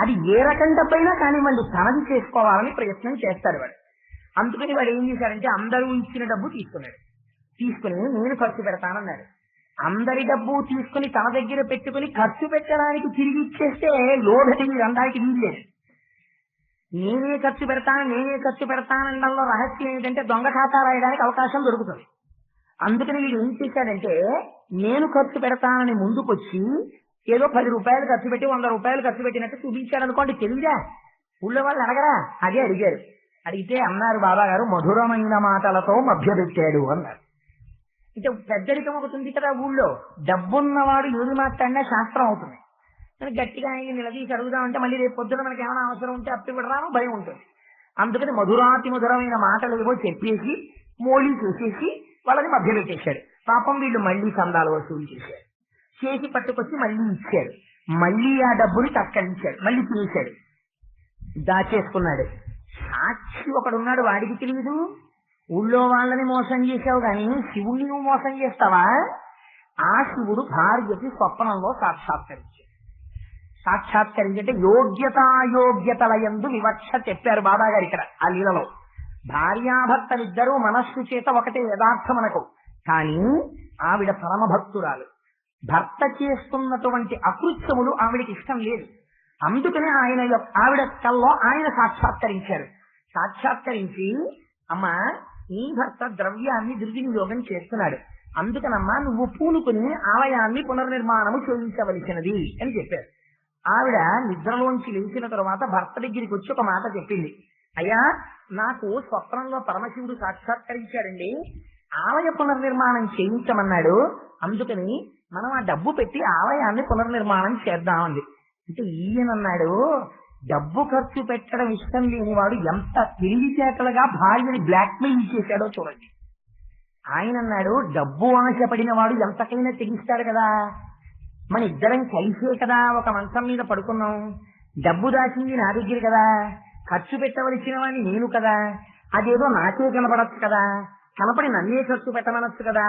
అది ఏ రకం డబ్బైనా కానివ్వండి తనది చేసుకోవాలని ప్రయత్నం చేస్తాడు వాడు. అందుకని వాడు ఏం చేశాడంటే అందరూ ఇచ్చిన డబ్బు తీసుకుని నేను ఖర్చు పెడతానన్నాడు. అందరి డబ్బు తీసుకుని తన దగ్గర పెట్టుకుని ఖర్చు పెట్టడానికి తిరిగి ఇచ్చేస్తే లోభి అందరికి వీల్లేదు. నేనే ఖర్చు పెడతానడంలో రహస్యం ఏంటంటే దొంగ ఖాతా రాయడానికి అవకాశం దొరుకుతుంది. అందుకని వీడు ఏం చేశాడంటే నేను ఖర్చు పెడతానని ముందుకొచ్చి ఏదో 10 రూపాయలు ఖర్చు పెట్టి 100 రూపాయలు ఖర్చు పెట్టినట్టు చూపించాడు అనుకోండి. తెలియదా? ఊళ్ళో వాళ్ళు అడగరా? అదే అడిగారు. అడిగితే అన్నారు బాబా గారు మధురమైన మాటలతో మభ్యపెట్టాడు అన్నారు. అంటే పెద్దరికం ఒకటి ఉంది కదా ఊళ్ళో, డబ్బున్నవాడు ఏది మాట్లాడినా శాస్త్రం అవుతుంది. గట్టిగా ఆయన నిలదీసి అడుగుదామంటే మళ్ళీ రేపు పొద్దున మనకి ఏమైనా అవసరం ఉంటే అప్పివ్వడరాను భయం ఉంటుంది. అందుకని మధురాతి మధురమైన మాటలు ఏవో చెప్పేసి మోళీ చేసేసి వాళ్ళని మధ్య పెట్టేశాడు. పాపం వీళ్ళు మళ్ళీ చందాలు వసూలు చేశారు. చేసి పట్టుకొచ్చి మళ్ళీ ఇచ్చాడు. మళ్ళీ ఆ డబ్బుని తస్కరించాడు, మళ్ళీ తీశాడు, దాచేసుకున్నాడు. సాక్షి ఒకడున్నాడు, వాడికి తెలియదు. ఊళ్ళో వాళ్ళని మోసం చేశావు కానీ శివుణ్ణి నువ్వు మోసం చేస్తావా? ఆ శివుడు భార్యకి స్వప్నంలో సాక్షాత్కరించంటే యోగ్యతాయోగ్యతల యందు వివక్ష చెప్పారు బాబా గారు ఇక్కడ ఆ లీలలో. భార్యాభర్తలిద్దరూ మనస్సు చేత ఒకటే యథార్థమనకు, కానీ ఆవిడ పరమభక్తురాలు. భర్త చేస్తున్నటువంటి అకృత్యములు ఆవిడకి ఇష్టం లేదు. అందుకని ఆవిడ కల్లో ఆయన సాక్షాత్కరించారు. సాక్షాత్కరించి, అమ్మా నీ భర్త ద్రవ్యాన్ని దుర్వినియోగం చేస్తున్నాడు, అందుకనమ్మా నువ్వు పూనుకుని ఆలయాన్ని పునర్నిర్మాణము చేయించవలసినది అని చెప్పారు. ఆవిడ నిద్రలోంచి లేచిన తర్వాత భర్త దగ్గరికి వచ్చి ఒక మాట చెప్పింది. అయ్యా, నాకు స్వప్నంలో పరమశివుడు సాక్షాత్కరించాడండి, ఆలయ పునర్నిర్మాణం చేయించమన్నాడు, అందుకని మనం ఆ డబ్బు పెట్టి ఆలయాన్ని పునర్నిర్మాణం చేద్దామంది. అంటే ఈయనన్నాడు, డబ్బు ఖర్చు పెట్టడం ఇష్టం లేనివాడు ఎంత తెలివితేటలుగా భార్యని బ్లాక్మెయిల్ చేశాడో చూడండి. ఆయన అన్నాడు, డబ్బు ఆశపడిన వాడు ఎంతకైనా తెగిస్తాడు కదా, మన ఇద్దరం కలిసే కదా ఒక మంచం మీద పడుకున్నాం, డబ్బు దాచింది నా దగ్గర కదా, ఖర్చు పెట్టవలసిన వాడిని నేను కదా, అదేదో నాకే కనపడచ్చు కదా, కనపడి నన్నే ఖర్చు పెట్టమనొచ్చు కదా,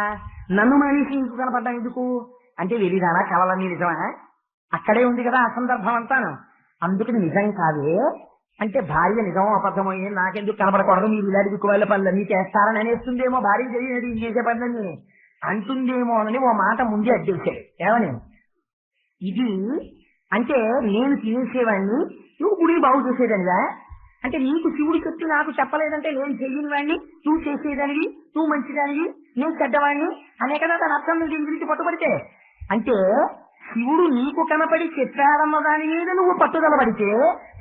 నన్ను మనిషి ఇంకు కనపడ్డా ఎందుకు అంటే, వెళ్ళిదానా కలలన్నీ నిజమా, అక్కడే ఉంది కదా ఆ సందర్భం అంతాను, అందుకని నిజం కాదే అంటే, భార్య నిజమో అబద్ధమో నాకెందుకు కనపడకూడదు, మీరు ఇలాంటి దిక్కువల్ల పనులన్నీ చేస్తారని అనేస్తుందేమో, భార్య తెలియదు ఇది చేసే పనులన్నీ అంటుందేమో అని ఓ మాట ముందే అడ్డేశాడు. ఏమని, ఇది అంటే నేను తినేసేవాడిని, నువ్వు గుడిని బాగు చేసేదానివా, అంటే నీకు శివుడు చెప్పి నాకు చెప్పలేదంటే నేను చెయ్యని వాడిని, నువ్వు చేసేదానివి, నువ్వు మంచిదానివి, నేను చెడ్డవాడిని అనే కదా తన అర్థం. నువ్వు దీని గురించి పట్టుబడితే అంటే, శివుడు నీకు కనపడి చెప్పాడన్న దాని మీద నువ్వు పట్టుదల పడితే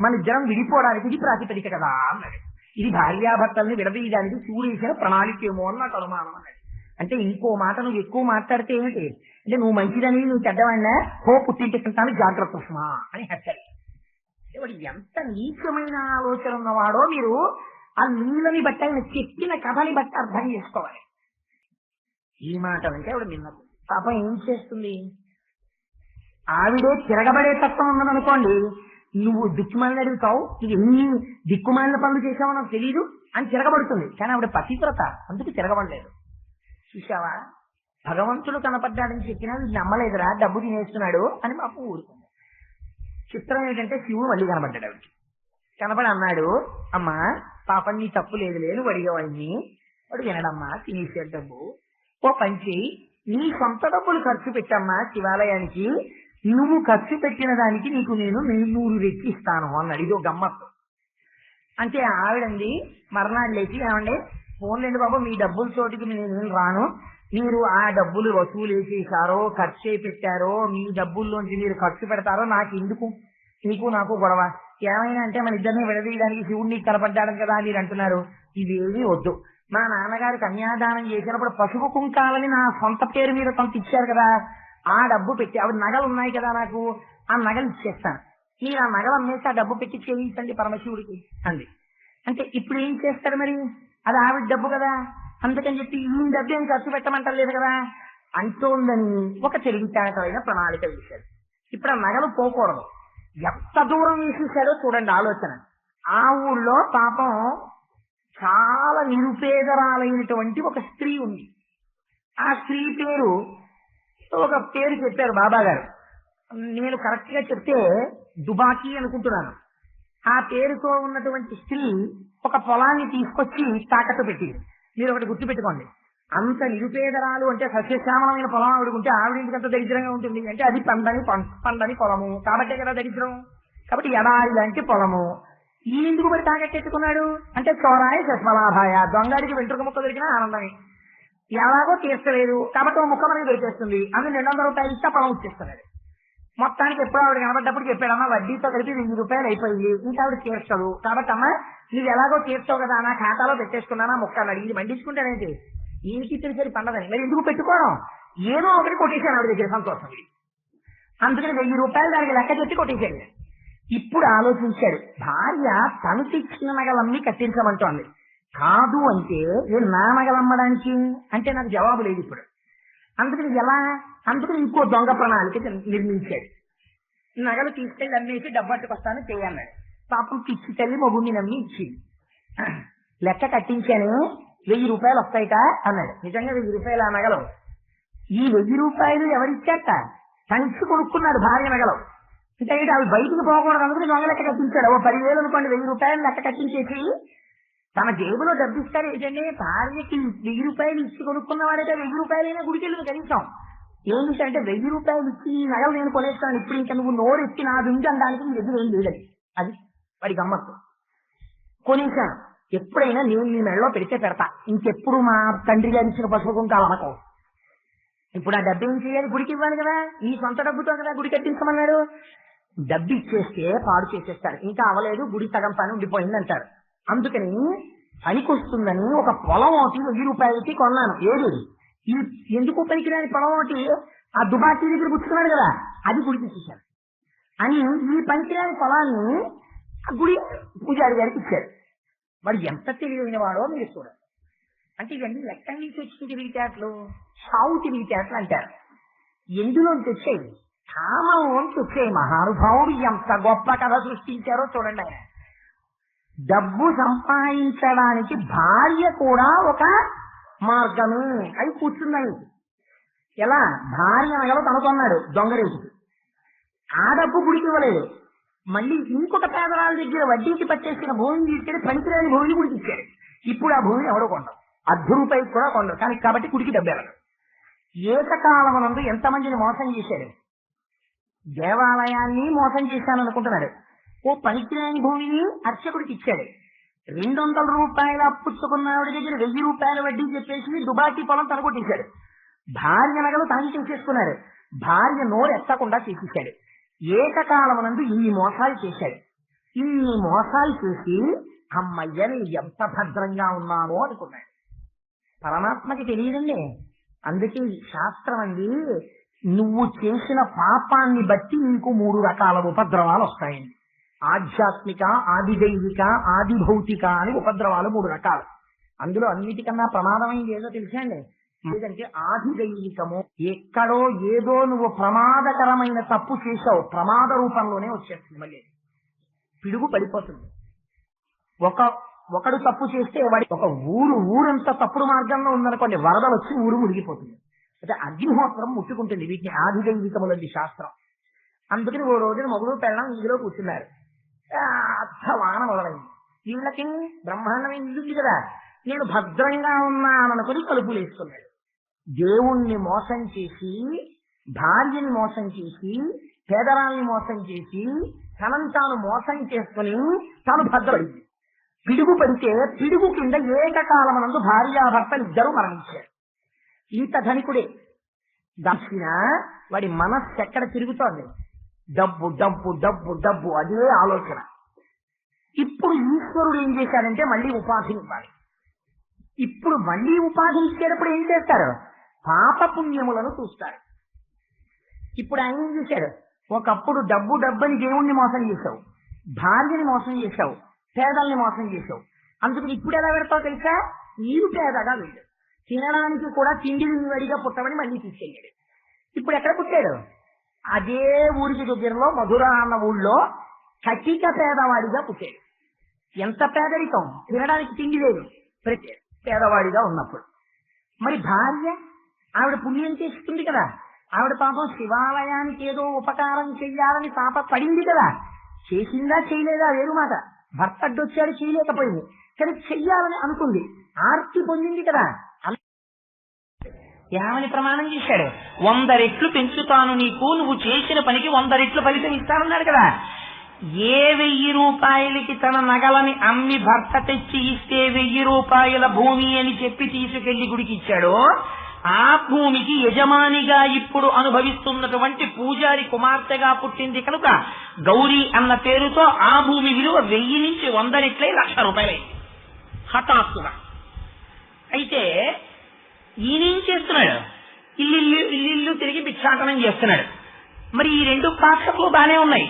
మన ఇద్దరం విడిపోవడానికి ఇది ప్రాతిపదిక కదా అన్నాడు. ఇది భార్యాభర్తల్ని విడదీయడానికి శివుడు వేసిన ప్రణాళిక ఏమో అని నాకు అనుమానం అన్నాడు. అంటే ఇంకో మాట నువ్వు ఎక్కువ మాట్లాడితే ఏమిటి అంటే, నువ్వు మంచిదానివి, నువ్వు చెడ్డవాడినా, హో పుట్టింటికంటాను జాగ్రత్త సుమా అని హెచ్చరి. వాడు ఎంత నీచమైన ఆలోచన ఉన్నవాడో మీరు ఆ నీళ్ళని బట్టి, ఆయన చెప్పిన కథని బట్టి అర్థం చేసుకోవాలి. ఈ మాట అంటే ఆవిడ నిన్నది. పాపం ఏం చేస్తుంది, ఆవిడే తిరగబడే తత్వం ఉన్నదనుకోండి, నువ్వు దిక్కుమాలిని అడుగుతావు, నువ్వు ఎన్ని దిక్కుమాలిన పనులు చేసావో నాకు తెలియదు అని తిరగబడుతుంది. కానీ ఆవిడ పతివ్రత, అందుకు తిరగబడలేదు. చూసావా, భగవంతుడు కనపడ్డాడని చెప్పినా వీళ్ళు నమ్మలేదురా, డబ్బు తినేస్తున్నాడు అని పాపం ఊరుకుంది. చిత్రం ఏంటంటే, శివుడు మళ్ళీ కనబడ్డాడు. ఆవిడకి కనపడి అన్నాడు, అమ్మా పాపం నీ తప్పు లేదు లేదు అడిగేవాడిని. వాడు వినడమ్మా, తినేసే డబ్బు ఓ పంచి, నీ సొంత డబ్బులు ఖర్చు పెట్టమ్మా శివాలయానికి, నువ్వు ఖర్చు పెట్టిన దానికి నీకు నేను 100 రెట్లు ఇస్తాను అన్నాడు. ఇదో గమ్మత్తు. అంటే ఆవిడంది మర్నాడు లేచి, ఏమండి ఫోన్లేండి బాబు, మీ డబ్బుల చోటికి నేను రాను, మీరు ఆ డబ్బులు వసూలు చేశారో ఖర్చు పెట్టారో, మీ డబ్బుల్లోంచి మీరు ఖర్చు పెడతారో నాకు ఎందుకు, నీకు నాకు గొడవ, ఏమైనా అంటే మన ఇద్దరిని విడదీయడానికి శివుడిని కనపడ్డాడు కదా మీరు అంటున్నారు, ఇవేమీ వద్దు. మా నాన్నగారు కన్యాదానం చేసినప్పుడు పసుపు కుంకాలని నా సొంత పేరు మీద కొంత ఇచ్చారు కదా, ఆ డబ్బు పెట్టి, ఆవిడ నగలు ఉన్నాయి కదా నాకు, ఆ నగలు ఇచ్చేస్తాను, మీరు ఆ నగలు అమ్మేసి ఆ డబ్బు పెట్టి చేయించండి పరమశివుడికి అంది. అంటే ఇప్పుడు ఏం చేస్తారు మరి, అది ఆవిడ డబ్బు కదా, అందుకని చెప్పి ఈ డబ్బు ఏం ఖర్చు పెట్టమంటలేదు కదా అంటోందని ఒక తెలివితేటలైన ప్రణాళిక వేశాడు. ఇప్పుడు ఆ నగలు పోకూడదు, ఎంత దూరం వేసేసాడో చూడండి ఆలోచన. ఆ ఊళ్ళో పాపం చాలా నిరుపేదరాలైనటువంటి ఒక స్త్రీ ఉంది. ఆ స్త్రీ పేరు, ఒక పేరు చెప్పారు బాబా గారు, నేను కరెక్ట్ గా చెప్తే దుబాకీ అనుకుంటున్నాను. ఆ పేరుతో ఉన్నటువంటి స్త్రీ ఒక పొలాన్ని తీసుకొచ్చి తాకట్టు పెట్టింది. మీరు ఒకటి గుర్తుపెట్టుకోండి, అంత నిరుపేదరాలు అంటే సస్యశ్యామలమైన పొలం ఆవిడకుంటే ఆవిడ ఎందుకంత దరిద్రంగా ఉంటుంది అంటే, అది పండని పొలము కాబట్టే కదా దరిద్రం. కాబట్టి ఎడారి లాంటి పొలము, ఈయనెందుకు మరి తాకట్టెట్టుకున్నాడు అంటే, చోరాయ సస్మలాభాయ, దొంగడికి వెంట్రుక ముక్క దొరికినా ఆనందమే, ఎలాగో తీర్చలేదు కాబట్టి ఒక ముక్క మనకి దొరికేస్తుంది, అందులో 200 రూపాయలు ఇస్తే పొలం ఇచ్చేస్తున్నాడు. మొత్తానికి ఎప్పుడు ఆవిడ కనబడ్డప్పుడు చెప్పాడమ్మా, వడ్డీతో కలిపి 1000 రూపాయలు అయిపోయింది, ఇంకా ఆవిడ తీర్చదు, కాబట్టి అమ్మా నువ్వు ఎలాగో తీర్చావు కదా, నా ఖాతాలో పెట్టేసుకున్నానా ముక్క అడిగి మండించుకుంటానేంటి, ఈయనకి తెలిసరి పండదని మరి ఎందుకు పెట్టుకోవడం, ఏదో ఒకటి కొట్టేశాను ఆవిడ దగ్గర సంతోషం. అందుకని 1000 రూపాయలు దానికి లెక్క చెప్పి కొట్టేశాడు. ఇప్పుడు ఆలోచించాడు, భార్య తను తెచ్చిన నగలమ్మి కట్టించమంటోంది. కాదు అంటే నా నగలమ్మడానికి అంటే నాకు జవాబు లేదు ఇప్పుడు. అందుకని ఎలా, అందుకని ఇంకో దొంగ ప్రణాళిక నిర్మించాడు. నగలు తీసుకెళ్లి అమ్మేసి డబ్బట్టుకొస్తాను చేయన్నాడు. పాపం పిచ్చి తల్లి మొగుడిని నమ్మి ఇచ్చింది. లెక్క కట్టించాను 1000 రూపాయలు వస్తాయిట అన్నాడు. నిజంగా 1000 రూపాయలు ఆ నగలు. ఈ 1000 రూపాయలు ఎవరిచ్చాట, సంచి కొనుక్కున్నాడు భార్య నగలు. అంటే అవి బయటికి పోకూడదు అనుకుని దొంగ లెక్క కట్టించాడు. 10,000 అనుకోండి, 1000 రూపాయలు లెక్క కట్టించేసి తన జేబులో డబ్బిస్తారు. ఏంటంటే భార్యకి 1000 రూపాయలు ఇచ్చి కొనుక్కున్నవాడైతే 1000 రూపాయలైనా గుడికి వెళ్ళి కనీసం ఏం అంటే 1000 రూపాయలు ఇచ్చి ఈ నగలు నేను కొనేస్తాను, ఇప్పుడు ఇంకా నువ్వు నోరెత్తి నాది ఉంది అనడానికి మీ దగ్గర ఏం లేదు. అది వాడి గమ్మత్తు. కొనేశాను, ఎప్పుడైనా నేను నీ మెడలో పెడితే పెడతా, ఇంకెప్పుడు మా తండ్రి గారి ఇచ్చిన పసుపు కుంకాలు అనకం. ఇప్పుడు ఆ డబ్బు ఏం చేయాలి, గుడికి ఇవ్వాలి కదా, ఈ సొంత డబ్బుతో కదా గుడి కట్టించమన్నాడు. డబ్బు ఇచ్చేస్తే పాడు చేసేస్తారు, ఇంకా అవలేదు గుడి సగం పని ఉండిపోయింది అంటారు. అందుకని పనికొస్తుందని ఒక పొలం ఒకటి 1000 రూపాయలకి కొన్నాను. ఏది ఈ ఎందుకు పనికిరాని పొలం ఒకటి ఆ దుబాకీ దగ్గర పుచ్చుకున్నాడు కదా, అది గుడికి ఇచ్చేశాను అని ఈ పనికిరాని పొలాన్ని ఆ గుడి పూజారి గారికి ఇచ్చాడు. వాడు ఎంత తెలియని వాడో మీరు చూడండి. అంటే ఇవన్నీ లెక్కల నుంచి వచ్చిన తెలివితేటలు, సావు తెలివితేటలు అంటారు. ఎందులోంచి వచ్చాయి, కామంలోంచి వచ్చాయి. మహానుభావుడు ఎంత గొప్ప కథ సృష్టించారో చూడండి. ఆయన డబ్బు సంపాదించడానికి భార్య కూడా ఒక మార్గమే అయి కూర్చున్నాయి. ఎలా, భార్య నగలు తనుకున్నాడు దొంగరేసి, ఆ డబ్బు గుడికి ఇవ్వలేదు. మళ్ళీ ఇంకొక పేదరాల దగ్గర వడ్డీకి పట్టేసిన భూమిని తీసుకెళ్ళి పనికిరాని భూమిని గుడికి ఇచ్చాడు. ఇప్పుడు ఆ భూమిని ఎవడో కొండరు, ₹10 కూడా కొండరు. కానీ కాబట్టి గుడికి డబ్బు వెళ్ళదు. ఏకకాలమునందు ఎంతమందిని మోసం చేశాడు. దేవాలయాన్ని మోసం చేశాననుకుంటున్నాడు. ఓ పనికిరాని భూమిని అర్చకుడికి ఇచ్చాడు. 200 రూపాయలు అప్పుచ్చుకున్నవాడి దగ్గర 1000 రూపాయల వడ్డీ చెప్పేసి దుబాకీ పొలం తనకొట్టేశాడు. భార్య నగలు తాను చేసేసుకున్నాడు. భార్య నోరు ఎత్తకుండా చేసేశాడు. ఏకకాలమునందు ఇన్ని మోసాలు చేశాడు. ఇన్ని మోసాలు చేసి అమ్మయ్యని ఎంత భద్రంగా ఉన్నామో అనుకున్నాడు. పరమాత్మకి తెలియదండి. అందుకే శాస్త్రం అండి, నువ్వు చేసిన పాపాన్ని బట్టి నీకు 3 రకాల ఉపద్రవాలు వస్తాయండి. ఆధ్యాత్మిక, ఆదిదైవిక, ఆదిభౌతిక అని ఉపద్రవాలు 3 రకాలు. అందులో అన్నిటికన్నా ప్రమాదమైంది ఏదో తెలుసా అండి, లేదంటే ఆదిదైవికము. ఎక్కడో ఏదో నువ్వు ప్రమాదకరమైన తప్పు చేశావు, ప్రమాద రూపంలోనే వచ్చేస్తుంది. మళ్ళీ పిడుగు పడిపోతుంది. ఒకడు తప్పు చేస్తే వాడి ఒక ఊరంతా తప్పుడు మార్గంలో ఉందనుకోండి, వరద వచ్చి ఊరు మునిగిపోతుంది. అంటే అగ్నిహోత్రం ముట్టుకుంటుంది. వీటిని ఆదిదైవికములంది శాస్త్రం. అందుకని ఓ రోజున మొగుడు పెళ్ళం ఇందులో కూర్చున్నారు. వాన మొదలైంది. వీళ్ళకి బ్రహ్మాండమైన ఇల్లు కదా, నేను భద్రంగా ఉన్నాననుకుని తలుపులు వేసుకున్నాడు. దేవుణ్ణి మోసం చేసి, భార్యని మోసం చేసి, పేదరాల్ని మోసం చేసి, తనను తాను మోసం చేసుకుని తాను భద్రపడింది. పిడుగు పడితే పిడుగు కింద ఏకకాలమునందు భార్యాభర్తలు ఇద్దరు మరణించారు. ఇంత ధనికుడే దక్షిణ వాడి మనస్సు ఎక్కడ తిరుగుతోంది, డబ్బు డబ్బు డబ్బు డబ్బు, అదే ఆలోచన. ఇప్పుడు ఈశ్వరుడు ఏం చేశాడంటే మళ్ళీ ఉపాధిని ఇవ్వాలి. ఇప్పుడు మళ్ళీ ఉపాధిని ఇచ్చేటప్పుడు ఏం చేస్తారు, పాపపుణ్యములను చూస్తారు. ఇప్పుడు ఆయన ఏం చేశాడు, ఒకప్పుడు డబ్బు డబ్బని దేవుణ్ణి మోసం చేశావు, భార్యని మోసం చేశావు, పేదల్ని మోసం చేశావు. అందుకని ఇప్పుడు ఎలా పెడతావు తెలుసా, నీరు పేదగా వెళ్ళు, తినడానికి కూడా తిండి వడిగా పుట్టమని మళ్ళీ తీసుకెళ్ళాడు. ఇప్పుడు ఎక్కడ పుట్టాడు, అదే ఊరికి దగ్గరలో మధుర అన్న ఊళ్ళో కటిక పేదవాడిగా పుట్టాడు. ఎంత పేదరికం, తినడానికి తిండి లేదు, ప్రతి పేదవాడిగా ఉన్నప్పుడు. మరి భార్య, ఆవిడ పుణ్యం చేస్తుంది కదా, ఆవిడ పాపం శివాలయానికి ఏదో ఉపకారం చెయ్యాలని పాప పడింది కదా, చేసిందా చేయలేదా వేరు మాట. భర్త అడ్డొచ్చాడు, చేయలేకపోయింది, కానీ చెయ్యాలని అనుకుంది, ఆర్తి పొందింది కదా. ఏమని ప్రమాణం చేశాడు, 100 రెట్లు పెంచుతాను నీకు, నువ్వు చేసిన పనికి 100 రెట్లు ఫలితం ఇస్తానన్నాడు కదా. ఏ 1000 రూపాయలకి తన నగలని అమ్మి భర్త తెచ్చి ఇస్తే 1000 రూపాయల భూమి అని చెప్పి తీసుకెళ్లి గుడికి ఇచ్చాడో, ఆ భూమికి యజమానిగా ఇప్పుడు అనుభవిస్తున్నటువంటి పూజారి కుమార్తెగా పుట్టింది కనుక గౌరీ అన్న పేరుతో ఆ భూమి విలువ 1000 నుంచి 100 రెట్లై 1,00,000 రూపాయలైంది హఠాత్తుగా. అయితే ఈయనేం చేస్తున్నాడు? ఇల్లు తిరిగి భిక్షాటనం చేస్తున్నాడు. మరి ఈ రెండు పాత్రలు బానే ఉన్నాయి.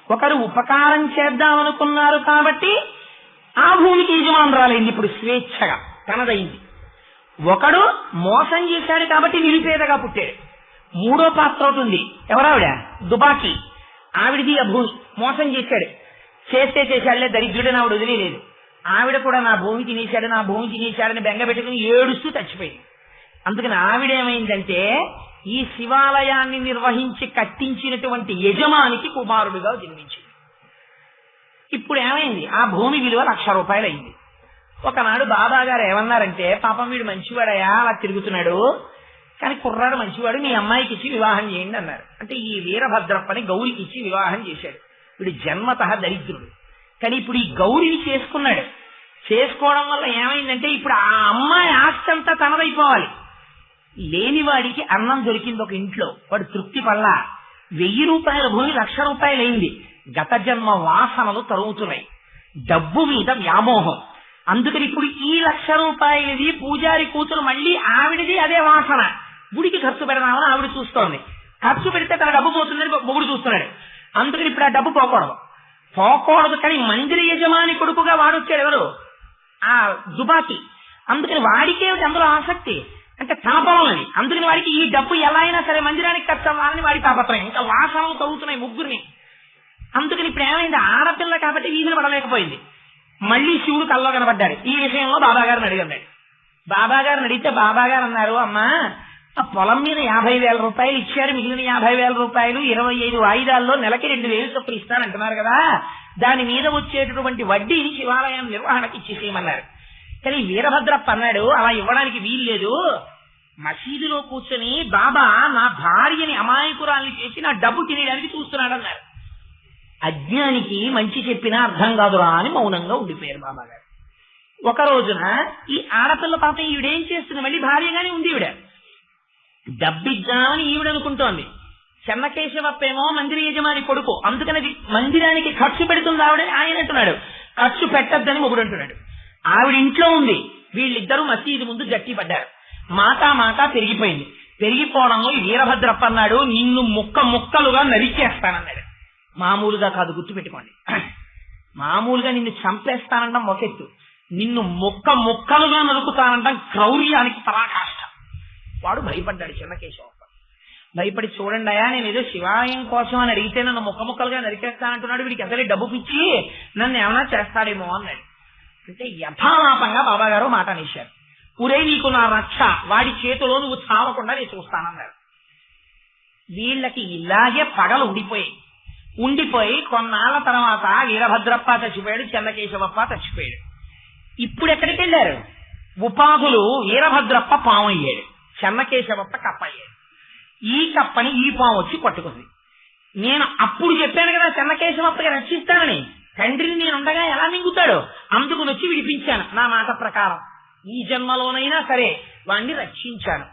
ఒకరు ఉపకారం చేద్దామనుకున్నారు కాబట్టి ఆ భూమికి యజమానురాలైంది, ఇప్పుడు స్వేచ్ఛగా తనదైంది. ఒకడు మోసం చేశాడు కాబట్టి నిరుపేదగా పుట్టాడు. మూడో పాత్ర అవుతుంది, ఎవరావిడ? దుబాకి. ఆవిడిది ఆ భూమి. మోసం చేశాడు, చేశాడులే దరిద్రుడని ఆవిడ వదిలేదు. ఆవిడ కూడా నా భూమి తినేశాడని బెంగ పెట్టుకుని ఏడుస్తూ చచ్చిపోయింది. అందుకని ఆవిడేమైందంటే ఈ శివాలయాన్ని నిర్వహించి కట్టించినటువంటి యజమానికి కుమారుడిగా జన్మించింది. ఇప్పుడు ఏమైంది? ఆ భూమి విలువ 1,00,000 రూపాయలు అయింది. ఒకనాడు బాబా గారు ఏమన్నారంటే, పాపం వీడు మంచివాడయా, అలా తిరుగుతున్నాడు, కానీ కుర్రాడు మంచివాడు, మీ అమ్మాయికి ఇచ్చి వివాహం చేయండి అన్నారు. అంటే ఈ వీరభద్రప్పని గౌరికి ఇచ్చి వివాహం చేశాడు. వీడు జన్మతః దరిద్రుడు. కానీ ఇప్పుడు ఈ గౌరిని చేసుకున్నాడు. చేసుకోవడం వల్ల ఏమైందంటే ఇప్పుడు ఆ అమ్మాయి ఆస్తి అంతా తనదైపోవాలి. లేనివాడికి అన్నం దొరికింది ఒక ఇంట్లో, వాడు తృప్తి పల్లా. 1,000 రూపాయల భూమి 1,00,000 రూపాయలు అయింది. గత జన్మ వాసనలు తరుగుతున్నాయి, డబ్బు మీద వ్యామోహం. అందుకని ఇప్పుడు ఈ 1,00,000 రూపాయలది పూజారి కూతురు మళ్ళీ ఆవిడది అదే వాసన. గుడికి ఖర్చు పెడదామని ఆవిడ చూస్తోంది. ఖర్చు పెడితే తన డబ్బు పోతుందని మొగుడు చూస్తున్నాడు. అందుకని ఇప్పుడు ఆ డబ్బు పోకూడదు. కానీ మందిర యజమాని కొడుకుగా వాడొచ్చాడు, ఎవరు? ఆ దుబాకి. అందుకని వాడికే అందులో ఆసక్తి, అంటే తాపమని. అందుకని వాడికి ఈ డబ్బు ఎలా అయినా సరే మందిరానికి ఖర్చు అవ్వాలని వాడి తాపత్రయం. ఇంకా వాసనలు తగ్గుతున్నాయి ముగ్గురిని. అందుకని ఇప్పుడు ఏమైంది? ఆడపిల్ల కాబట్టి వీధిని పడలేకపోయింది. మళ్ళీ శివుడు కల్లో కనబడ్డాడు. ఈ విషయంలో బాబాగారిని అడిగాడు. బాబాగారిని అడిగితే బాబాగారు అన్నారు, అమ్మా ఆ పొలం మీద 50,000 రూపాయలు ఇచ్చారు, మిగిలిన 50,000 రూపాయలు 25 వాయిదాల్లో నెలకి 2,000 చొప్పులు ఇస్తానంటున్నారు కదా, దాని మీద వచ్చేటటువంటి వడ్డీని శివాలయం నిర్వహణకి ఇచ్చేసేయమన్నారు. కానీ వీరభద్రప్ప అన్నాడు, అలా ఇవ్వడానికి వీలు లేదు. మసీదులో కూర్చొని బాబా నా భార్యని అమాయకురాల్ని చేసి నా డబ్బు తినేయడానికి చూస్తున్నాడు అన్నారు. అజ్ఞానికి మంచి చెప్పినా అర్థం కాదురా అని మౌనంగా ఉండిపోయారు బాబాగారు. ఒక రోజున ఈ ఆడపిల్ల పాపం ఈవిడేం చేస్తుంది, మళ్ళీ భార్యగానే ఉంది. ఈవిడ డబ్బిద్దామని ఈవిడ అనుకుంటోంది. చెన్నకేశవప్పేమో మందిర యజమాని కొడుకు, అందుకని మందిరానికి ఖర్చు పెడుతుంది ఆవిడ. ఆయన అంటున్నాడు ఖర్చు పెట్టద్దని మొగుడు అంటున్నాడు. ఆవిడ ఇంట్లో ఉంది, వీళ్ళిద్దరూ మసీదు ముందు జట్టి పడ్డారు. మాట పెరిగిపోయింది. పెరిగిపోవడంలో ఈ వీరభద్రప్ప అన్నాడు, నిన్ను ముక్కలుగా నరికేస్తానన్నాడు. మామూలుగా కాదు, గుర్తుపెట్టుకోండి. మామూలుగా నిన్ను చంపేస్తానంటాం ఒకెత్తు, నిన్ను ముక్కలుగా నరుకుతానంటాం క్రౌర్యానికి పరాకాష్ట. వాడు భయపడ్డాడు చెన్నకేశవప్ప. భయపడి, చూడండి అయ్యా, నేను ఏదో శివాలయం కోసం అని అడిగితే నన్ను ముక్కలుగా నరికేస్తానంటున్నాడు, వీడికి అసలే డబ్బు పిచ్చి, నన్ను ఏమైనా చేస్తాడేమో అన్నాడు. అంటే యథాలాపంగా బాబాగారు మాట అనేశారు, ఊరే నీకు నా రక్ష, వాడి చేతిలో నువ్వు చావకుండా నేను చూస్తానన్నారు. వీళ్ళకి ఇలాగే పగలు ఉండిపోయి కొన్నాళ్ల తర్వాత వీరభద్రప్ప చచ్చిపోయాడు, చెన్నకేశవప్ప చచ్చిపోయాడు. ఇప్పుడు ఎక్కడికి వెళ్ళారు? ఉపాధులు వీరభద్రప్ప పాము అయ్యాడు, చెన్నకేశవప్ప కప్ప అయ్యాడు. ఈ కప్పని ఈ పాము వచ్చి పట్టుకుంది. నేను అప్పుడు చెప్పాను కదా చెన్నకేశవప్పకి రక్షిస్తానని, తండ్రిని నేనుండగా ఎలా మింగుతాడో అందుకు వచ్చి విడిపించాను. నా మాట ప్రకారం ఈ జన్మలోనైనా సరే వాణ్ణి రక్షించాను.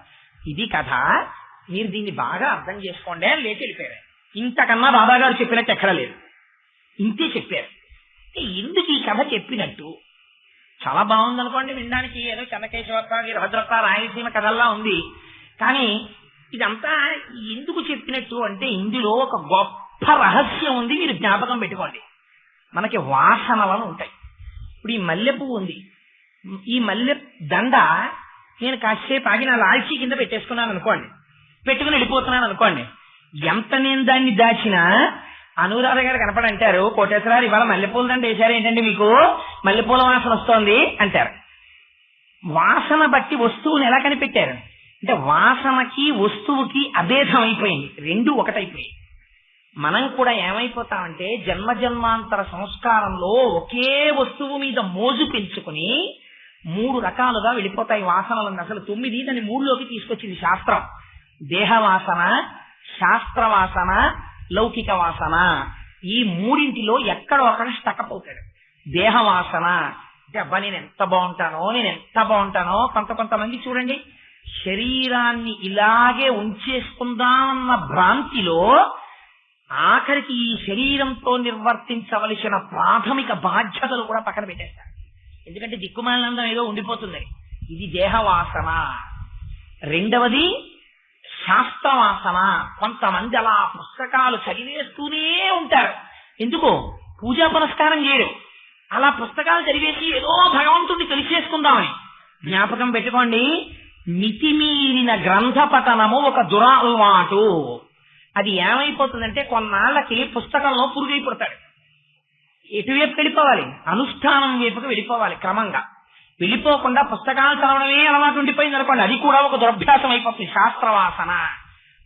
ఇది కథ, మీరు దీన్ని బాగా అర్థం చేసుకోండి అని లేచి వెళ్ళిపోయారు. ఇంతకన్నా బాబాగారు చెప్పినట్టు ఎక్కడా లేదు, ఇంతే చెప్పారు. ఎందుకు ఈ కథ చెప్పినట్టు? చాలా బాగుంది అనుకోండి వినడానికి, ఏదో చెన్నకేశవప్ప వీరభద్రప్ప రాయలసీమ కథల్లా ఉంది. కానీ ఇదంతా ఎందుకు చెప్పినట్టు అంటే ఇందులో ఒక గొప్ప రహస్యం ఉంది, మీరు జ్ఞాపకం పెట్టుకోండి. మనకి వాసనలను ఉంటాయి. ఇప్పుడు ఈ మల్లె పువ్వు ఉంది, ఈ మల్లె దండ నేను కాసేపు ఆగి నా లాల్చీ కింద పెట్టేసుకున్నాను అనుకోండి, పెట్టుకుని వెళ్ళిపోతున్నాను అనుకోండి, ఎంత నేను దాన్ని దాచినా అనురాధ గారు కనపడంటారు, కోటేశ్వరారు ఇవాళ మల్లెపూల దండ వేశారు ఏంటంటే మీకు మల్లెపూల వాసన వస్తోంది అంటారు. వాసన బట్టి వస్తువుని ఎలా కనిపెట్టారు అంటే వాసనకి వస్తువుకి అభేదం అయిపోయింది, రెండు ఒకటైపోయింది. మనం కూడా ఏమైపోతామంటే జన్మజన్మాంతర సంస్కారంలో ఒకే వస్తువు మీద మోజు పెంచుకుని 3 రకాలుగా వెళ్ళిపోతాయి వాసనలను. అసలు 9 దాన్ని 3లోకి తీసుకొచ్చింది శాస్త్రం. దేహవాసన, శాస్త్రవాసన, లౌకిక వాసన. ఈ 3 ఎక్కడో అక్కడ స్టకప్ అవుతాడు. దేహవాసన అంటే అబ్బా నేను ఎంత బాగుంటానో. కొంతమంది చూడండి, శరీరాన్ని ఇలాగే ఉంచేసుకుందామన్న భ్రాంతిలో ఆఖరికి ఈ శరీరంతో నిర్వర్తించవలసిన ప్రాథమిక బాధ్యతలు కూడా పక్కన పెట్టేస్తారు. ఎందుకంటే దిక్కుమాలినందం ఏదో ఉండిపోతుంది. ఇది దేహవాసన. రెండవది శాస్త్రవాసన. కొంతమంది అలా పుస్తకాలు చదివేస్తూనే ఉంటారు. ఎందుకు? పూజా పునస్కారం చేయరు. అలా పుస్తకాలు చదివేసి ఏదో భగవంతుడిని తెలిసేసుకుందామని. జ్ఞాపకం పెట్టుకోండి, మితిమీరిన గ్రంథ పఠనము ఒక దురలవాటు. అది ఏమైపోతుందంటే కొన్నాళ్ళకి పుస్తకంలో పురుగైపోతాడు. ఎటువైపు వెళ్ళిపోవాలి? అనుష్ఠానం వైపుకి వెళ్ళిపోవాలి. క్రమంగా వెళ్ళిపోకుండా పుస్తకాలు చదవడమే అలవాటు ఉండిపోయింది అనుకోండి, అది కూడా ఒక దురభ్యాసం అయిపోతుంది. శాస్త్రవాసన.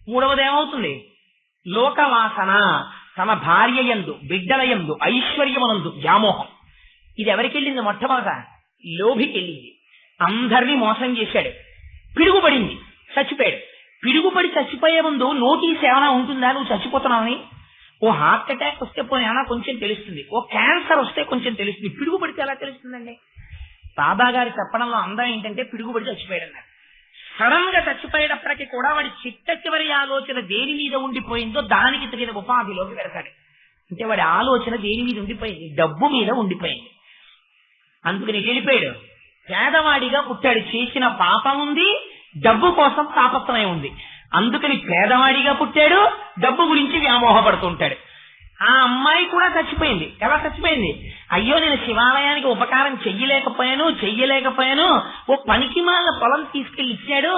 మూడవది ఏమవుతుంది? లోకవాసన. తన భార్య యందు, బిడ్డల యందు, ఐశ్వర్యమునందు వ్యామోహం. ఇది ఎవరికి వెళ్ళింది? మొట్టమొదట లోభికి వెళ్ళింది. అందరినీ మోసం చేశాడు, పిడుగుపడింది, చచ్చిపోయాడు. పిడుగుపడి చచ్చిపోయే ముందు నోటీస్ ఏమైనా ఉంటుందా నువ్వు చచ్చిపోతున్నావని? ఓ హార్ట్ అటాక్ వస్తే పోయినా కొంచెం తెలుస్తుంది, ఓ క్యాన్సర్ వస్తే కొంచెం తెలుస్తుంది, పిడుగుపడితే ఎలా తెలుస్తుందండి? బాబా గారి చెప్పడంలో అందం ఏంటంటే పిడుగుపడి చచ్చిపోయాడు అన్నారు. సడన్ గా చచ్చిపోయేటప్పటికీ కూడా వాడి చిట్ట చివరి ఆలోచన దేని మీద ఉండిపోయిందో దానికి తగిన ఉపాధిలోకి వెళ్తాడు. అంటే వాడి ఆలోచన దేని మీద ఉండిపోయింది? డబ్బు మీద ఉండిపోయింది. అందుకని వెళ్ళిపోయాడు. పేదవాడిగా పుట్టాడు, చేసిన పాపం ఉంది, డబ్బు కోసం తాపత్రయం ఉంది. అందుకని పేదవాడిగా పుట్టాడు, డబ్బు గురించి వ్యామోహపడుతుంటాడు. ఆ అమ్మాయి కూడా చచ్చిపోయింది. ఎలా చచ్చిపోయింది? అయ్యో నేను శివాలయానికి ఉపకారం చెయ్యలేకపోయాను, ఓ పనికిమాలిన పొలం తీసుకెళ్లి ఇచ్చాడు,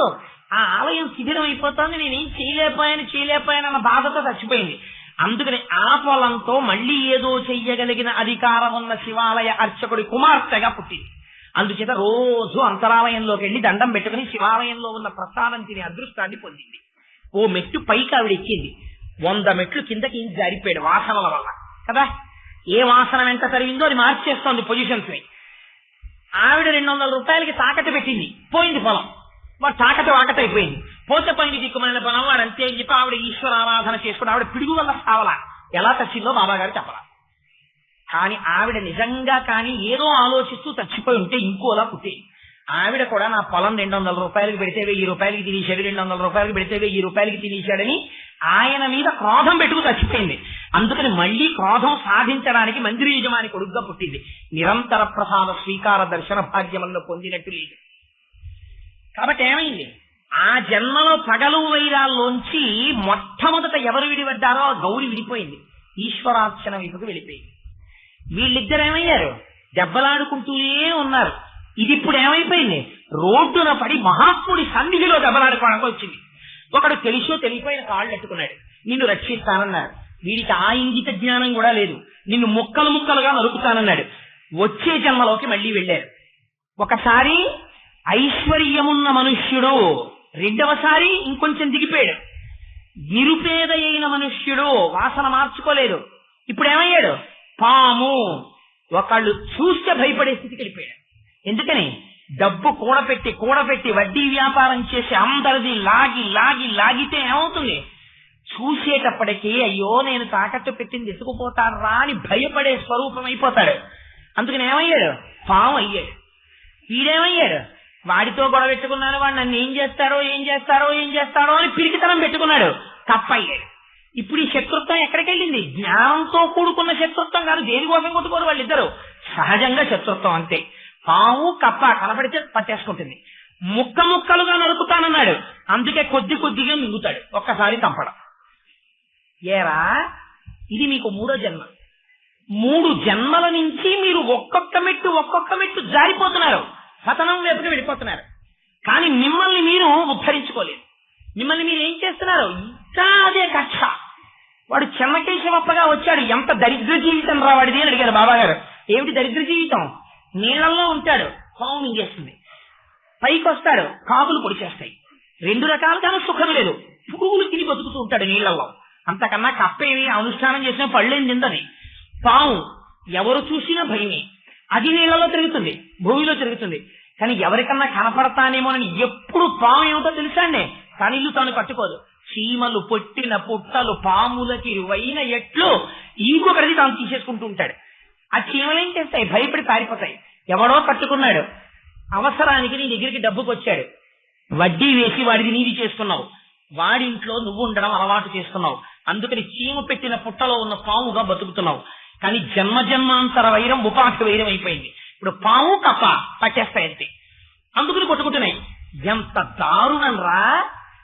ఆ ఆలయం శిథిరం అయిపోతుంది, నేనేం చేయలేకపోయాను అన్న బాధతో చచ్చిపోయింది. అందుకని ఆ పొలంతో మళ్లీ ఏదో చెయ్యగలిగిన అధికారం ఉన్న శివాలయ అర్చకుడి కుమార్తెగా పుట్టింది. అందుచేత రోజు అంతరాలయంలోకి వెళ్లి దండం పెట్టుకుని శివాలయంలో ఉన్న ప్రసాదం తినే అదృష్టాన్ని పొందింది. ఓ మెట్టు పైకి ఆవిడ ఎక్కింది, 100 మెట్లు కిందకి జారిపోయాడు వాసనల వల్ల కదా. ఏ వాసన వెంట తరిగిందో అది మార్చేస్తోంది పొజిషన్స్ ని. ఆవిడ 200 రూపాయలకి తాకట్టు పెట్టింది, పోయింది పొలం. వాడు తాకట్టు అయిపోయింది. పోతే పైకి దిక్కుమైన పొలం వాడు అంతే అని చెప్పి ఆవిడ ఈశ్వర ఆరాధన చేసుకుని ఆవిడ పిడుగు వల్ల సావలా. ఎలా చచ్చిందో బాబా గారు చెప్పరా. కానీ ఆవిడ నిజంగా కానీ ఏదో ఆలోచిస్తూ చచ్చిపోయి ఉంటే ఇంకోలా పుట్టేది. ఆవిడ కూడా నా పొలం 200 రూపాయలకి పెడితే 1000 రూపాయలకి తినేశాడు, 200 రూపాయలకి పెడితే 1000 రూపాయలకి తినేశాడని ఆయన మీద క్రోధం పెట్టుకు చచ్చిపోయింది. అందుకని మళ్లీ క్రోధం సాధించడానికి మందిర యజమాని కొడుగ్గా పుట్టింది. నిరంతర ప్రసాద స్వీకార దర్శన భాగ్యములను పొందినట్టు లేదు. కాబట్టి ఏమైంది? ఆ జన్మలో పగలు వైరాల్లోంచి మొట్టమొదట ఎవరు విడిపడ్డారో గౌరి విడిపోయింది, ఈశ్వరార్చన వైపుకు వెళ్ళిపోయింది. వీళ్ళిద్దరేమయ్యారు? దెబ్బలాడుకుంటూనే ఉన్నారు. ఇది ఇప్పుడు ఏమైపోయింది? రోడ్డున పడి మహాత్ముడి సన్నిధిలో దెబ్బలాడుకోవడానికి వచ్చింది. ఒకడు తెలిసో తెలియపోయిన కాళ్ళు ఎట్టుకున్నాడు, నిన్ను రక్షిస్తానన్నాడు. వీడికి ఆ ఇంగిత జ్ఞానం కూడా లేదు, నిన్ను ముక్కలు ముక్కలుగా నరుకుతానన్నాడు. వచ్చే జన్మలోకి మళ్లీ వెళ్ళారు. ఒకసారి ఐశ్వర్యమున్న మనుష్యుడు, రెండవసారి ఇంకొంచెం దిగిపోయాడు. నిరుపేద అయిన మనుష్యుడు, వాసన మార్చుకోలేదు. ఇప్పుడు ఏమయ్యాడు? పాము. ఒకళ్ళు చూస్తే భయపడే స్థితికి వెళ్ళిపోయాడు. ఎందుకని? డబ్బు కూడబెట్టి వడ్డీ వ్యాపారం చేసి అందరిది లాగితే ఏమవుతుంది? చూసేటప్పటికీ అయ్యో నేను తాకట్టు పెట్టింది ఎత్తుకుపోతారా అని భయపడే స్వరూపం అయిపోతాడు. అందుకని ఏమయ్యాడు? పాము అయ్యాడు. వీడేమయ్యాడు? వాడితో గొడవ పెట్టుకున్నాను, వాడు నన్ను ఏం చేస్తాడో అని పిరికితనం పెట్టుకున్నాడు, తప్పయ్యాడు. ఇప్పుడు ఈ శత్రుత్వం ఎక్కడికి వెళ్ళింది? జ్ఞానంతో కూడుకున్న శత్రుత్వం కాదు, దేనికోసం కొట్టుకోరు వాళ్ళిద్దరు, సహజంగా శత్రుత్వం అంతే. పాము కప్ప కనపడితే పట్టేసుకుంటుంది. ముక్కలుగా నరుకుతానన్నాడు, అందుకే కొద్దిగా మింగుతాడు, ఒక్కసారి చంపడం. ఏరా ఇది మీకు 3వ జన్మ. 3 జన్మల నుంచి మీరు ఒక్కొక్క మెట్టు జారిపోతున్నారు, పతనం వైపుకి వెళ్ళిపోతున్నారు. కానీ మిమ్మల్ని మీరు ఉద్ధరించుకోలేదు. మిమ్మల్ని మీరు ఏం చేస్తున్నారు? ఇంకా అదే కక్ష. వాడు చెన్నకేశవప్పగా వచ్చాడు, ఎంత దరిద్ర జీవితం రా వాడిది అని అడిగారు బాబా గారు. ఏమిటి దరిద్ర జీవితం? నీళ్లలో ఉంటాడు, పాము మింగేస్తుంది. పైకి వస్తాడు, కాకులు పొడిచేస్తాయి. 2 రకాలుగానే సుఖం లేదు, పురుగులు తిని బతుకుతూ ఉంటాడు నీళ్లలో. అంతకన్నా కప్పేమి అనుష్ఠానం చేసిన పళ్ళేం తిందని. పాము ఎవరు చూసినా భయమే, అది నీళ్లలో తిరుగుతుంది, భూమిలో తిరుగుతుంది. కానీ ఎవరికన్నా కనపడతానేమోనని ఎప్పుడు పాము ఏమిటో తెలుసా అండి, తనిల్లు తాను కట్టుకోదు. చీమలు పొట్టిన పుట్టలు పాములకి ఇరువైన ఎట్లు ఇంకొకరిది తాను తీసేసుకుంటూ ఉంటాడు. ఆ చీమలు ఏం చేస్తాయి? భయపడి పారిపోతాయి. ఎవడో కట్టుకున్నాడు, అవసరానికి నీ దగ్గరికి డబ్బుకు వచ్చాడు, వడ్డీ వేసి వాడిది నీది చేసుకున్నావు, వాడింట్లో నువ్వు ఉండడం అలవాటు చేసుకున్నావు. అందుకని చీమ పెట్టిన పుట్టలో ఉన్న పాముగా బతుకుతున్నావు. కానీ జన్మాంతర వైరం ఉపాధి వైరం అయిపోయింది. ఇప్పుడు పాము కప్ప పట్టేస్తాయంతే, అందుకని కొట్టుకుంటున్నాయి. ఎంత దారుణంరా!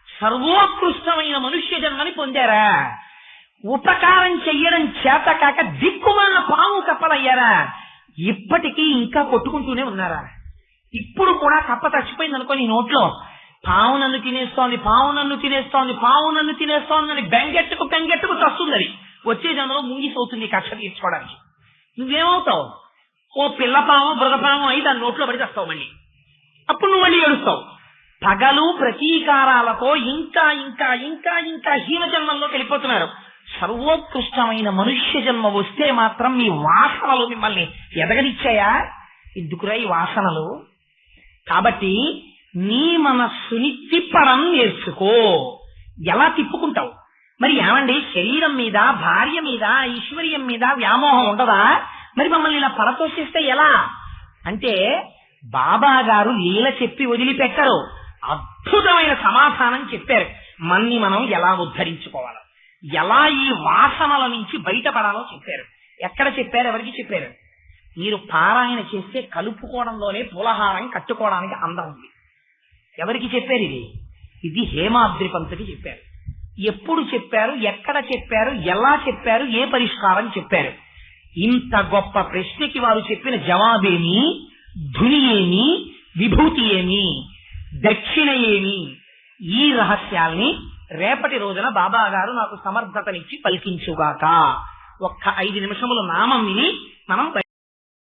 సర్వోత్కృష్టమైన మనుష్య జన్మని పొందారా? ఉపకారం చెయ్యడం చేత కాక దిక్కుమాల పాము కప్పలయ్యారా? ఇప్పటికీ ఇంకా కొట్టుకుంటూనే ఉన్నారా? ఇప్పుడు కూడా కప్ప చచ్చిపోయింది అనుకో నీ నోట్లో, పావు నన్ను తినేస్తోంది, పావు నన్ను తినేస్తోంది, పావు నన్ను తినేస్తోందని బెంగెట్టుకు చస్తుంది. అది వచ్చే జన్మలో ముంగిసవుతుంది కక్ష తీర్చుకోవడానికి. నువ్వేమవుతావు? ఓ పిల్లపాము బురదపాము అయి దాని నోట్లో పడి చస్తావు. మళ్ళీ అప్పుడు నువ్వు మళ్ళీ ఏడుస్తావు. పగలు ప్రతీకారాలతో ఇంకా ఇంకా ఇంకా ఇంకా హీన జన్మంలోకి వెళ్ళిపోతున్నారు. సర్వోత్కృష్టమైన మనుష్య జన్మ వస్తే మాత్రం మీ వాసనలు మిమ్మల్ని ఎదగనిచ్చాయా? ఎందుకురా ఈ వాసనలు? కాబట్టి నీ మనస్సుని తిప్పడం నేర్చుకో. ఎలా తిప్పుకుంటావు? మరి ఏమండి, శరీరం మీద, భార్య మీద, ఐశ్వర్యం మీద వ్యామోహం ఉండదా? మరి మమ్మల్ని ఇలా పరతోషిస్తే ఎలా అంటే, బాబా గారు లీల చెప్పి వదిలిపెట్టరు, అద్భుతమైన సమాధానం చెప్పారు. మన్ని మనం ఎలా ఉద్ధరించుకోవాలో, ఎలా ఈ వాసనల నుంచి బయటపడాలో చెప్పారు. ఎక్కడ చెప్పారు? ఎవరికి చెప్పారు? మీరు పారాయణ చేస్తే కలుపుకోవడంలోనే పులహారం కట్టుకోవడానికి అందం ఉంది. ఎవరికి చెప్పారు ఇది? ఇది హేమాద్రి పంతుకి చెప్పారు. ఎప్పుడు చెప్పారు? ఎక్కడ చెప్పారు? ఎలా చెప్పారు? ఏ పరిష్కారం చెప్పారు? ఇంత గొప్ప ప్రశ్నకి వారు చెప్పిన జవాబేమి, ధుని ఏమి, విభూతి ఏమి, దక్షిణ ఏమి? ఈ రహస్యాల్ని రేపటి రోజున బాబా గారు నాకు సమర్థతనిచ్చి పలికించుగాక. ఒక్క 5 నిమిషములు నామం విని మనం